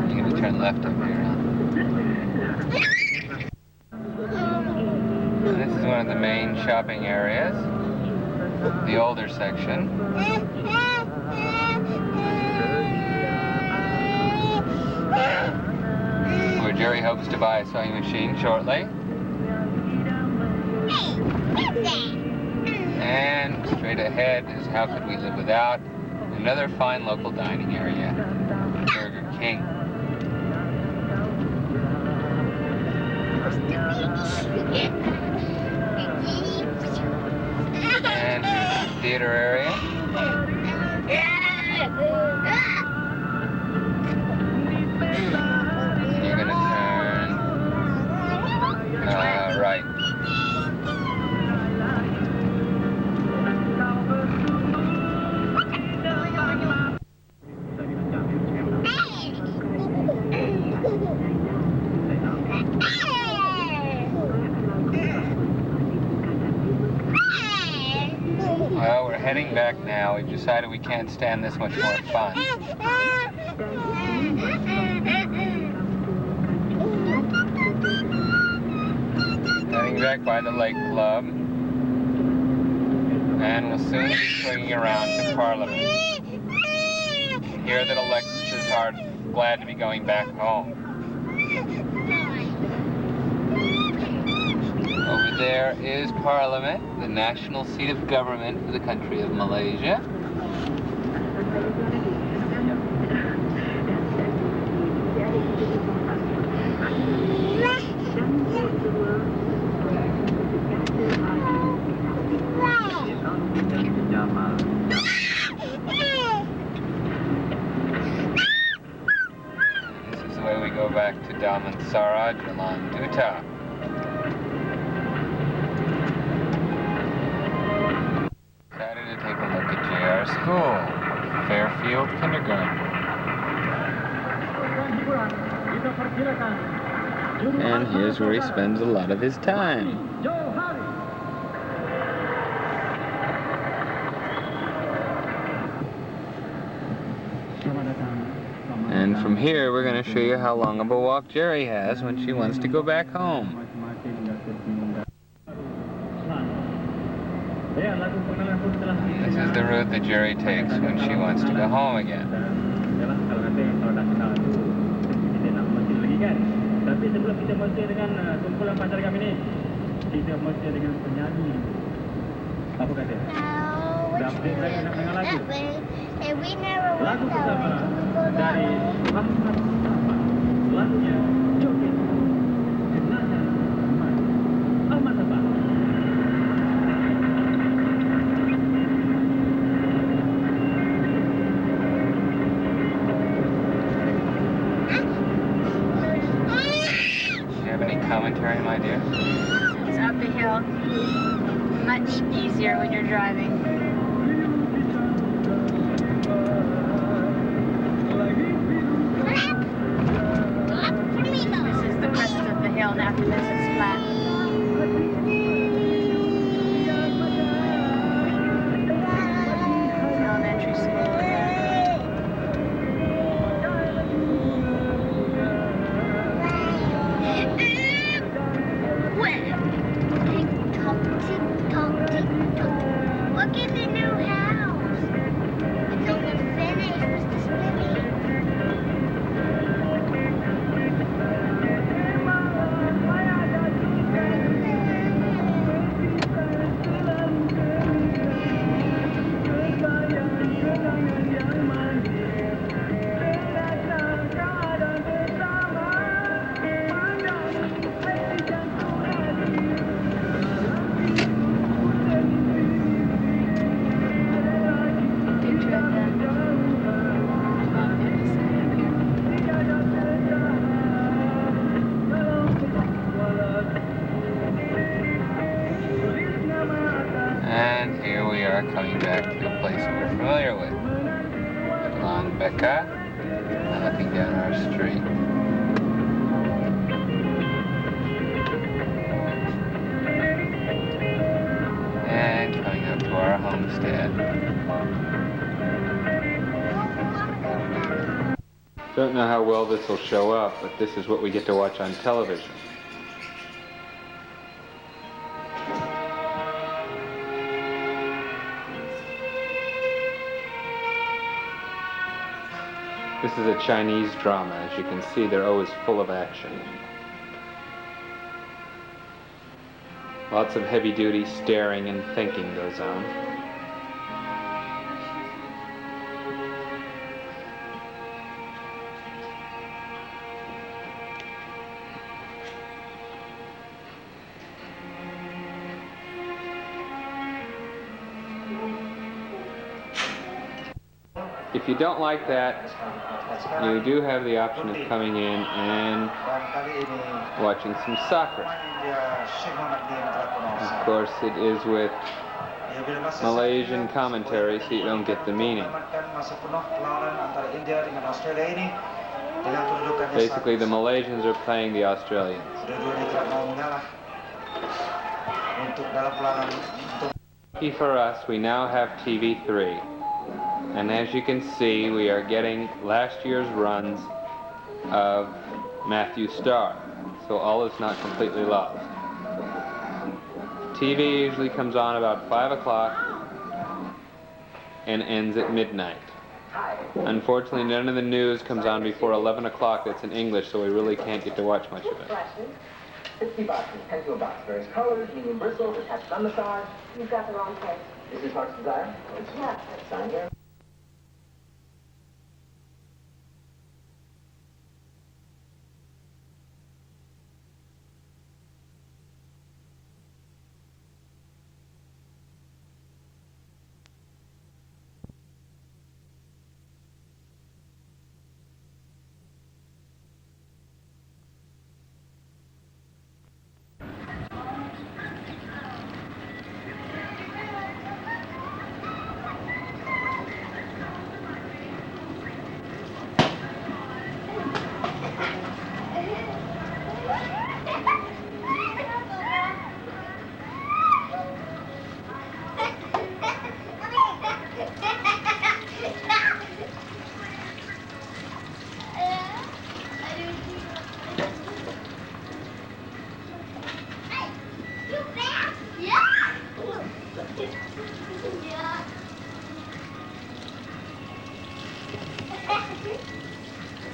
You're going to turn left over here, huh? This is one of the main shopping areas, the older section. Where Jerry hopes to buy a sewing machine shortly. And straight ahead is How Could We Live Without? Another fine local dining area, Burger King. And here's the theater area. You're going to turn right. Well, we're heading back now. We've decided we can't stand this much more fun. Heading back by the Lake Club. And we'll soon be swinging around to Parliament. Hear that Alexis are glad to be going back home. Over there is Parliament, the national seat of government for the country of Malaysia. This is the way we go back to Damansara, Jalan Duta. Decided to take a look at JR School, Fairfield Kindergarten. And here's where he spends a lot of his time. And from here, we're going to show you how long of a walk Jerry has when she wants to go back home. This is the route that Jerry takes when she wants to go home again. Tapi sebelum kita mesra dengan kumpulan pacar kami ni, kita mesra dengan penyanyi. Apa kata? Dapat lagi nak dengar lagu? Lagu pertama dari lagunya Joget Kenangan Amat Abang. Commentary, my dear? It's up the hill. Much easier when you're driving. This is the crest of the hill, and after this it's flat. Elementary school there. Tick tock, tick tock, tick tock. Look at this. place that we're familiar with. Along Becca, and looking down our street. And coming up to our homestead. Don't know how well this will show up, but this is what we get to watch on television. This is a Chinese drama. As you can see, they're always full of action. Lots of heavy-duty staring and thinking goes on. If you don't like that, you do have the option of coming in and watching some soccer. Of course, it is with Malaysian commentary, so you don't get the meaning. Basically, the Malaysians are playing the Australians. Lucky for us, we now have TV3. And as you can see, we are getting last year's runs of Matthew Starr. So all is not completely lost. TV usually comes on about 5 o'clock and ends at midnight. Unfortunately, none of the news comes on before 11 o'clock. That's in English, so we really can't get to watch much of it. 60 boxes, Pentagon box, various colors, medium bristles, attached on the side. You've got the wrong place. Is this Heart's Desire? Yeah. Sign here.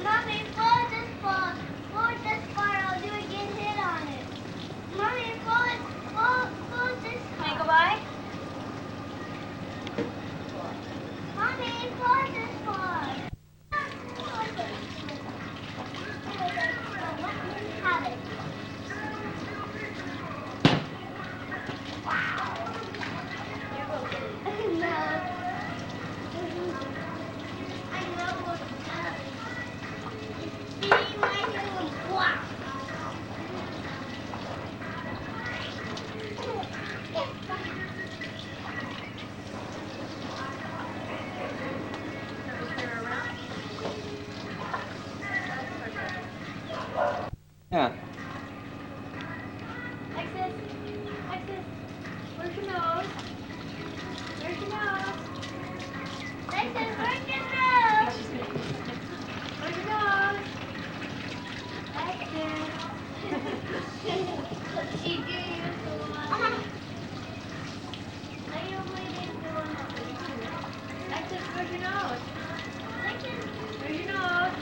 Mommy, pull this ball. Pull this car. I'll do it. Get hit on it. Mommy, pull this car. Say goodbye. Mommy, pull this car. Have it. Yeah. Alexis, where's your nose? Where's your nose? Alexis, where's your nose? Where's your nose? Alexis. She do you so much. I don't believe it's doing nothing. Alexis, where's your nose? Alexis. Where's your nose?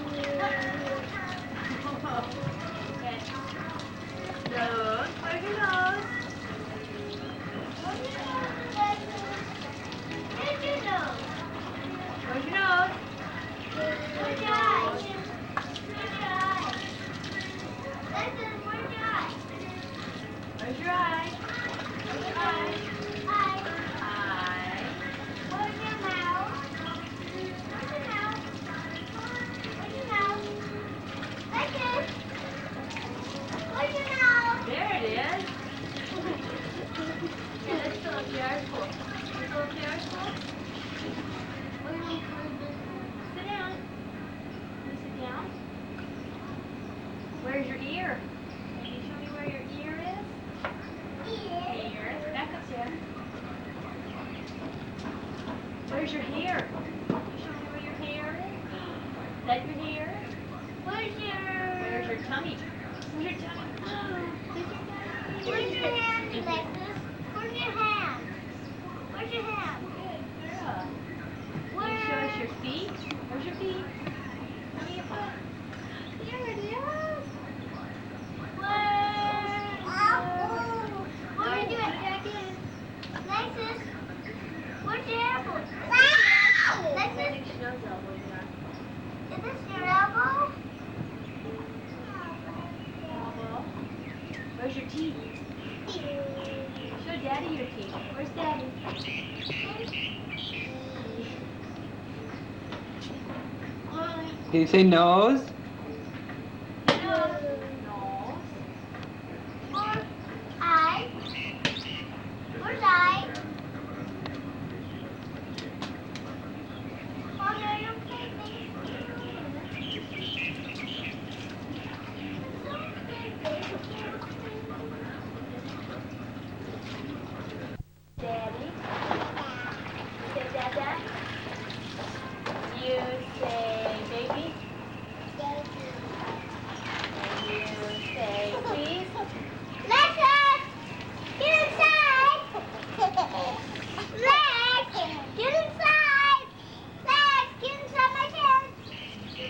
Okay. Where's your ear? Can you show me where your ear is? Ear. Back up there. Where's your hair? Can you show me where your hair is? Is that your hair? Where's your tummy? Where's your tummy? Where's your hand, Alexis? Where's your hand? Where's your hand? Good girl. Can you show us your feet? Where's your feet? Show me your foot. Here it is. What are you doing, Jackie? Alexis, where's your elbow? I Alexis, think she knows elbows now. is this your elbow? Elbow. Where's your teeth? Show Daddy your teeth. Where's Daddy? Did you say nose? Nose. Where's eye? Where's eye? Mommy, are you okay, Daddy. Say Dada. You say baby. And you say please. Lexus! Get inside! Lex! Get inside! Lex! Get inside my tent!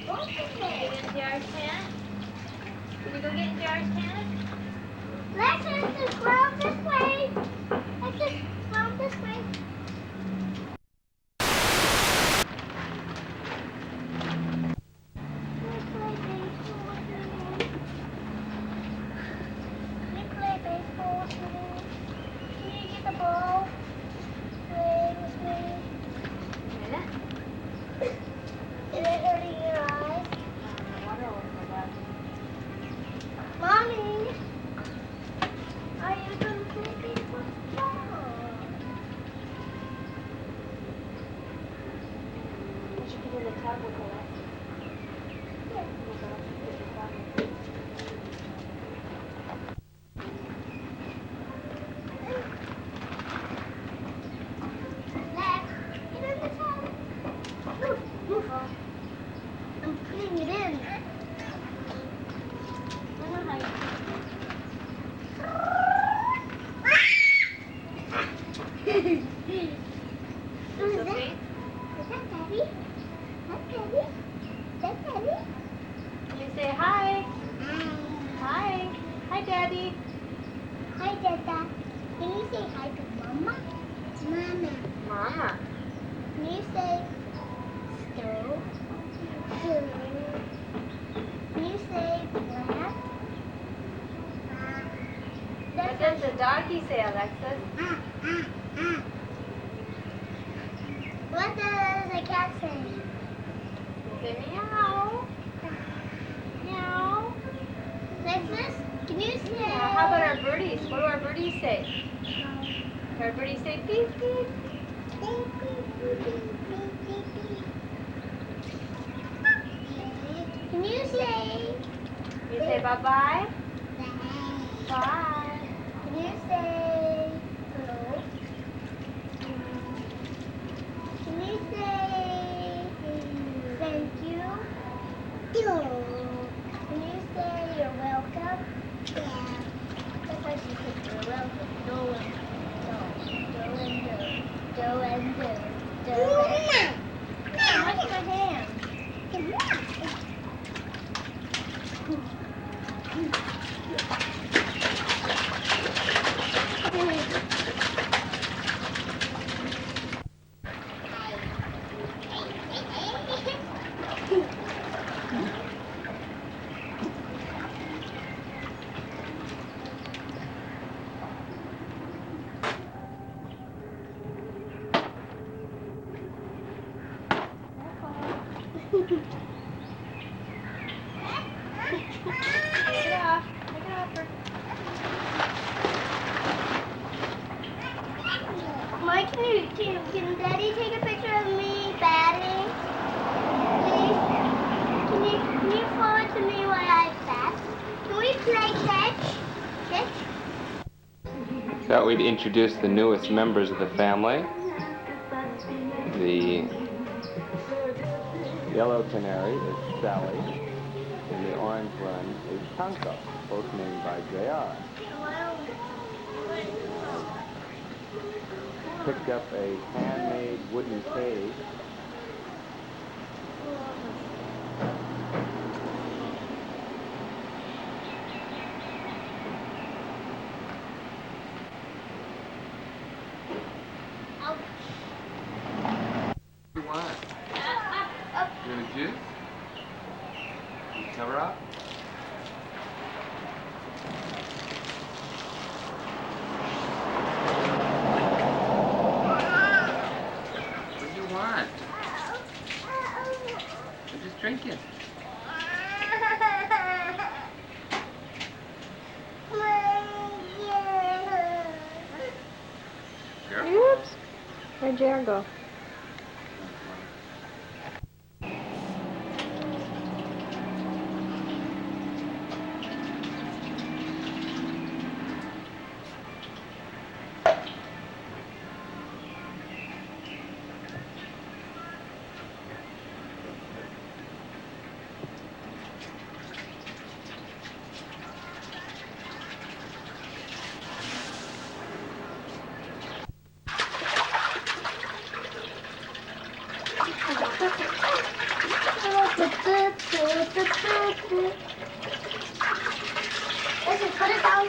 Both of Get into our tent. Can you go get into our tent? Lexus, just round this way! Lexus, round this way! We play baseball today. Can you get the ball? Play with me. Minute. Is it hurting your eyes? Water over that. Mommy, are you going to play baseball? We should get in the tub with her. Lex, get in the tub. I'm putting it in. I know how you Who's that? Okay. Is that Daddy? That's Daddy? That's Daddy? You say hi. Hi. Hi, Daddy. Hi, Dada. Can you say hi to Mama? Mama. Mama. Can you say stove? Stove. Can you say lamp? What does the doggy say, Alexis? What does a cat say? Say meow. Meow. Lexus, can you say? Yeah, how about our birdies? What do our birdies say? Do our birdies say beep beep? Can you say? You say bye-bye? Bye. Bye. Can you say hello? Can you say thank you? Can you say you're welcome? Yeah. That's how she says you're welcome. Do and do. Do and do. Do and do. Watch my hand. Take it off. Take it off. Mike, can Daddy take a picture of me batting? Please? Can you forward to me while I bat? thought we'd introduce the newest members of the family. The yellow canary is Sally, and the orange one is Tanko, both named by J.R. Picked up a handmade wooden cage. What do you want? You want a juice? You cover up? What do you want? You're just drinking. Careful. Oops. Where'd J.R. go? Let's just put it down.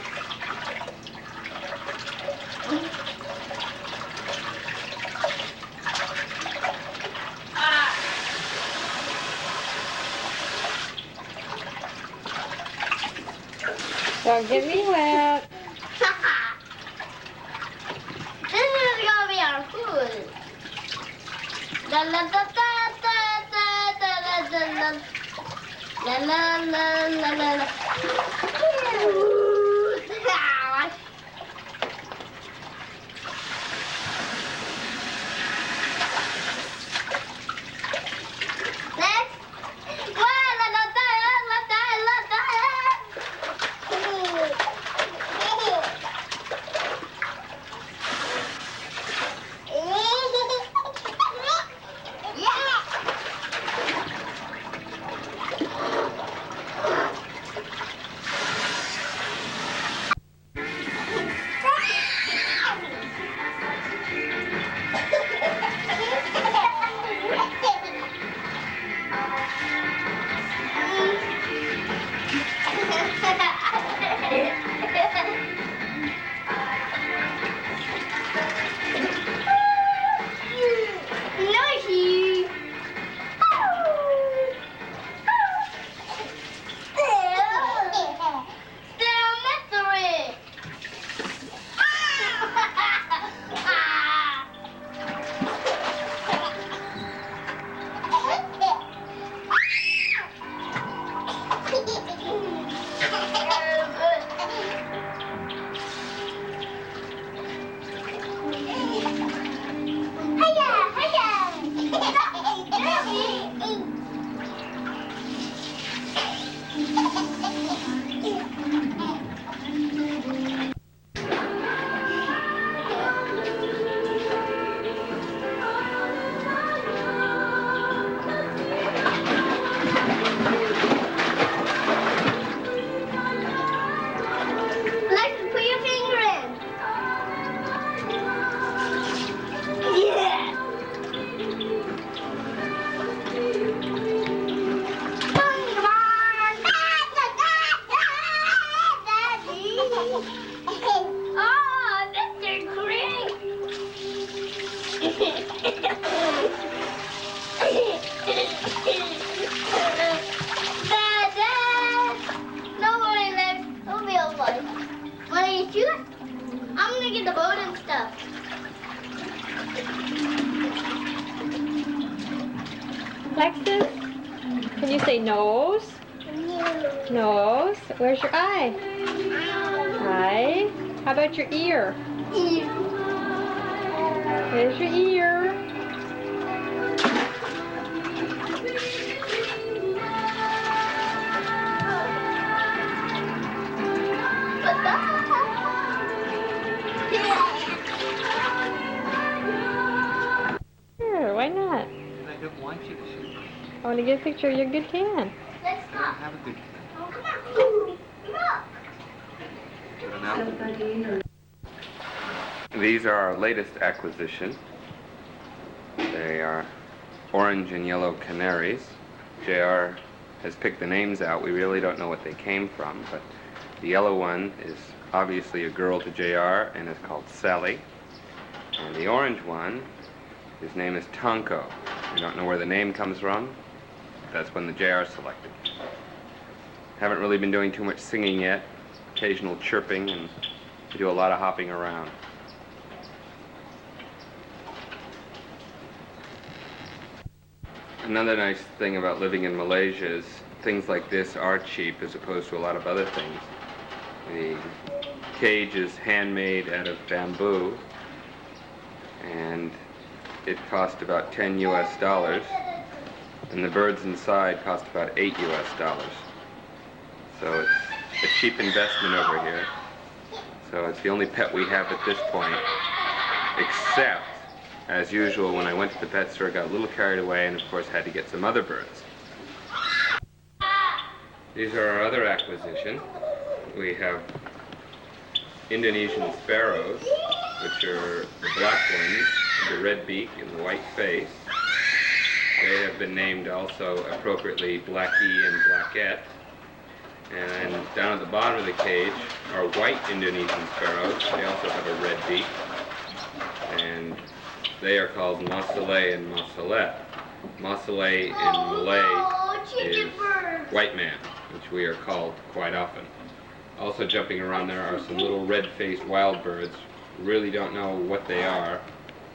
Don't get me wet. This is gonna be our food. La la da da da da da da da da. La la la la la la. Next. La la da la da la da. Noisy. Still mystery. Lex, put your finger in. Yeah. Come on. Oh, Mr. Green. Dad. No worry, Lex. It'll be all fine. Wanna eat you? I'm gonna get the boat and stuff. Lexus, can you say nose? Nose. Where's your eye? Eye. How about your ear? Where's your ear? I want to get a picture of your good can. Let's go. Have a good Oh, come on. Look. These are our latest acquisition. They are orange and yellow canaries. JR has picked the names out. We really don't know what they came from, but the yellow one is obviously a girl to JR and is called Sally. And the orange one, his name is Tonko. We don't know where the name comes from. That's one the JR selected. Haven't really been doing too much singing yet. Occasional chirping, and we do a lot of hopping around. Another nice thing about living in Malaysia is things like this are cheap as opposed to a lot of other things. The cage is handmade out of bamboo, and it cost about 10 US dollars, and the birds inside cost about 8 US dollars. So it's a cheap investment over here. So it's the only pet we have at this point, except, as usual, when I went to the pet store, I got a little carried away and, of course, had to get some other birds. These are our other acquisition. We have Indonesian sparrows, which are the black ones, the red beak and the white face. They have been named also appropriately Blackie and Blackette. And down at the bottom of the cage are white Indonesian sparrows. They also have a red beak. And they are called Masalay and Masalet. Masalay in Malay is white man, which we are called quite often. Also jumping around there are some little red-faced wild birds. Really don't know what they are.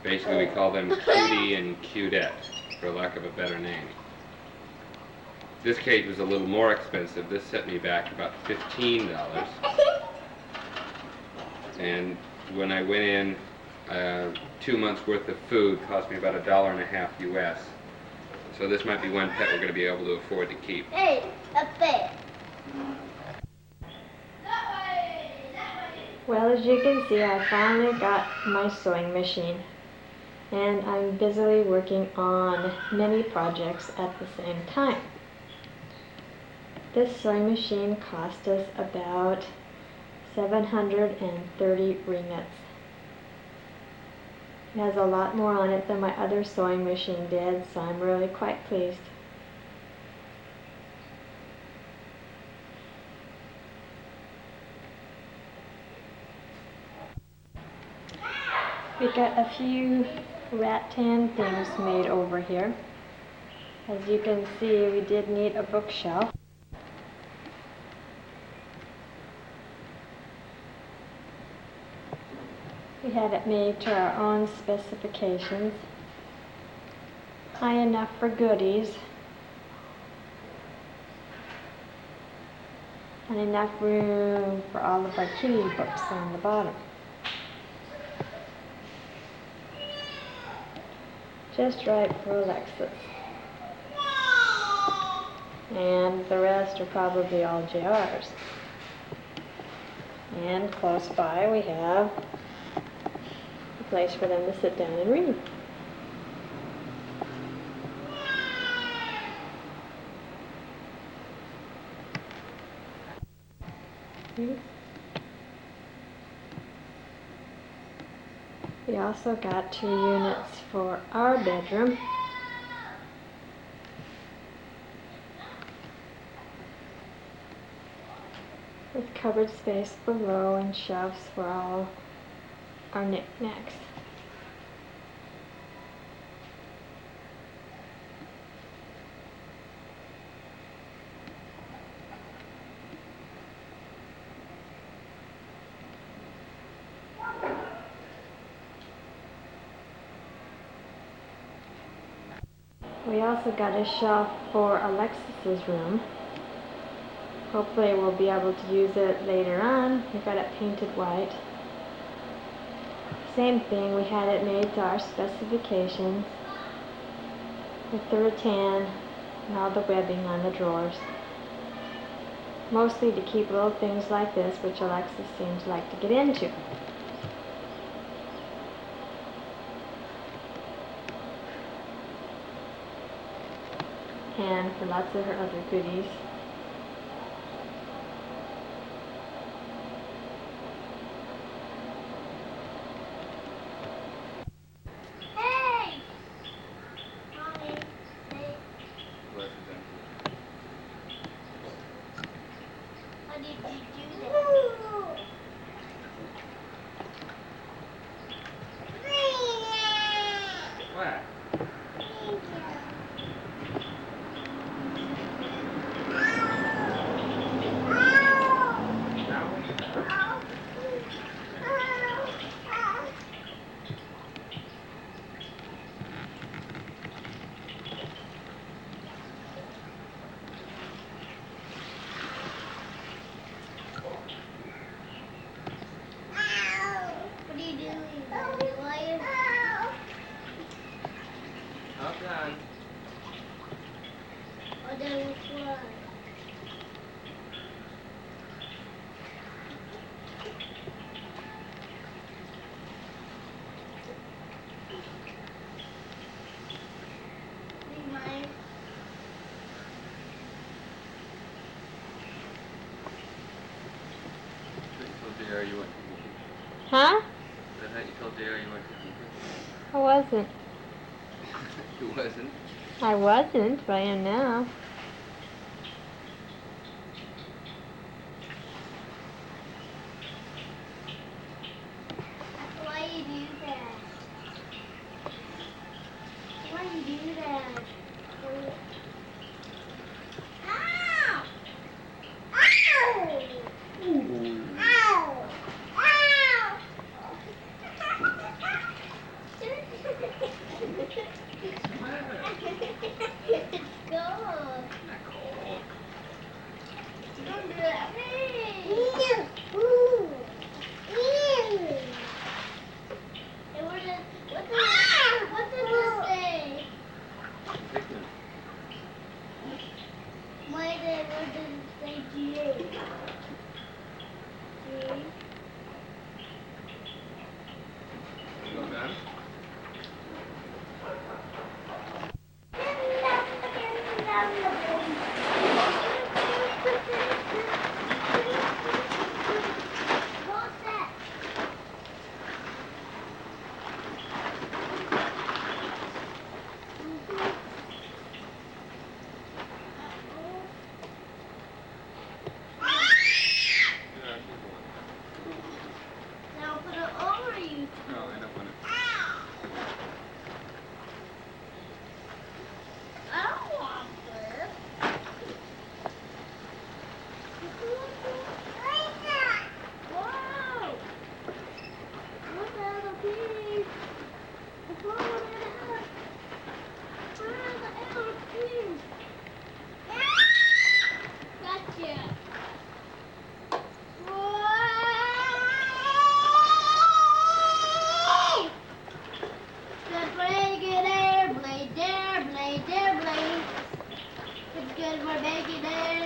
Basically we call them Cutie and Cutette, for lack of a better name. This cage was a little more expensive. This set me back about $15. And when I went in, 2 months worth of food cost me about $1.50 US. So this might be one pet we're going to be able to afford to keep. Hey, up there. Well, as you can see, I finally got my sewing machine, and I'm busily working on many projects at the same time. This sewing machine cost us about 730 ringgits. It has a lot more on it than my other sewing machine did, so I'm really quite pleased. We got a few rattan things made over here. As you can see, we did need a bookshelf. We had it made to our own specifications. High enough for goodies. And enough room for all of our kitty books on the bottom. Just right for Alexis. And the rest are probably all JR's. And close by we have a place for them to sit down and read. We also got 2 units for our bedroom. With cupboard space below and shelves for all our knickknacks. We also got a shelf for Alexis's room. Hopefully we'll be able to use it later on. We got it painted white. Same thing, we had it made to our specifications with the rattan and all the webbing on the drawers. Mostly to keep little things like this, which Alexis seems like to get into. can for lots of her other goodies. Hey! Mommy, hey. How did you do that? What? What are you doing? Why are you... All done. Oh, there was one. Mine. You told JR you went to Huh? Is that you told JR you went to I wasn't. You wasn't? I wasn't, but I am now. Why you do that? Why you do that? Ow! Ow! Ow! Ow! It's cold. Not cold. Don't do that. Ooh. And what does this say? Hickman. What does it say GA? You all done? What's that? Yeah, keep going. Now put it over you. No, I don't want it. I don't want this. Whoa! Look at the piece. Whoa, where are the other piece? Gotcha. Whoa! Good blade, good air, blade there, blade there, blade. It's good for making air.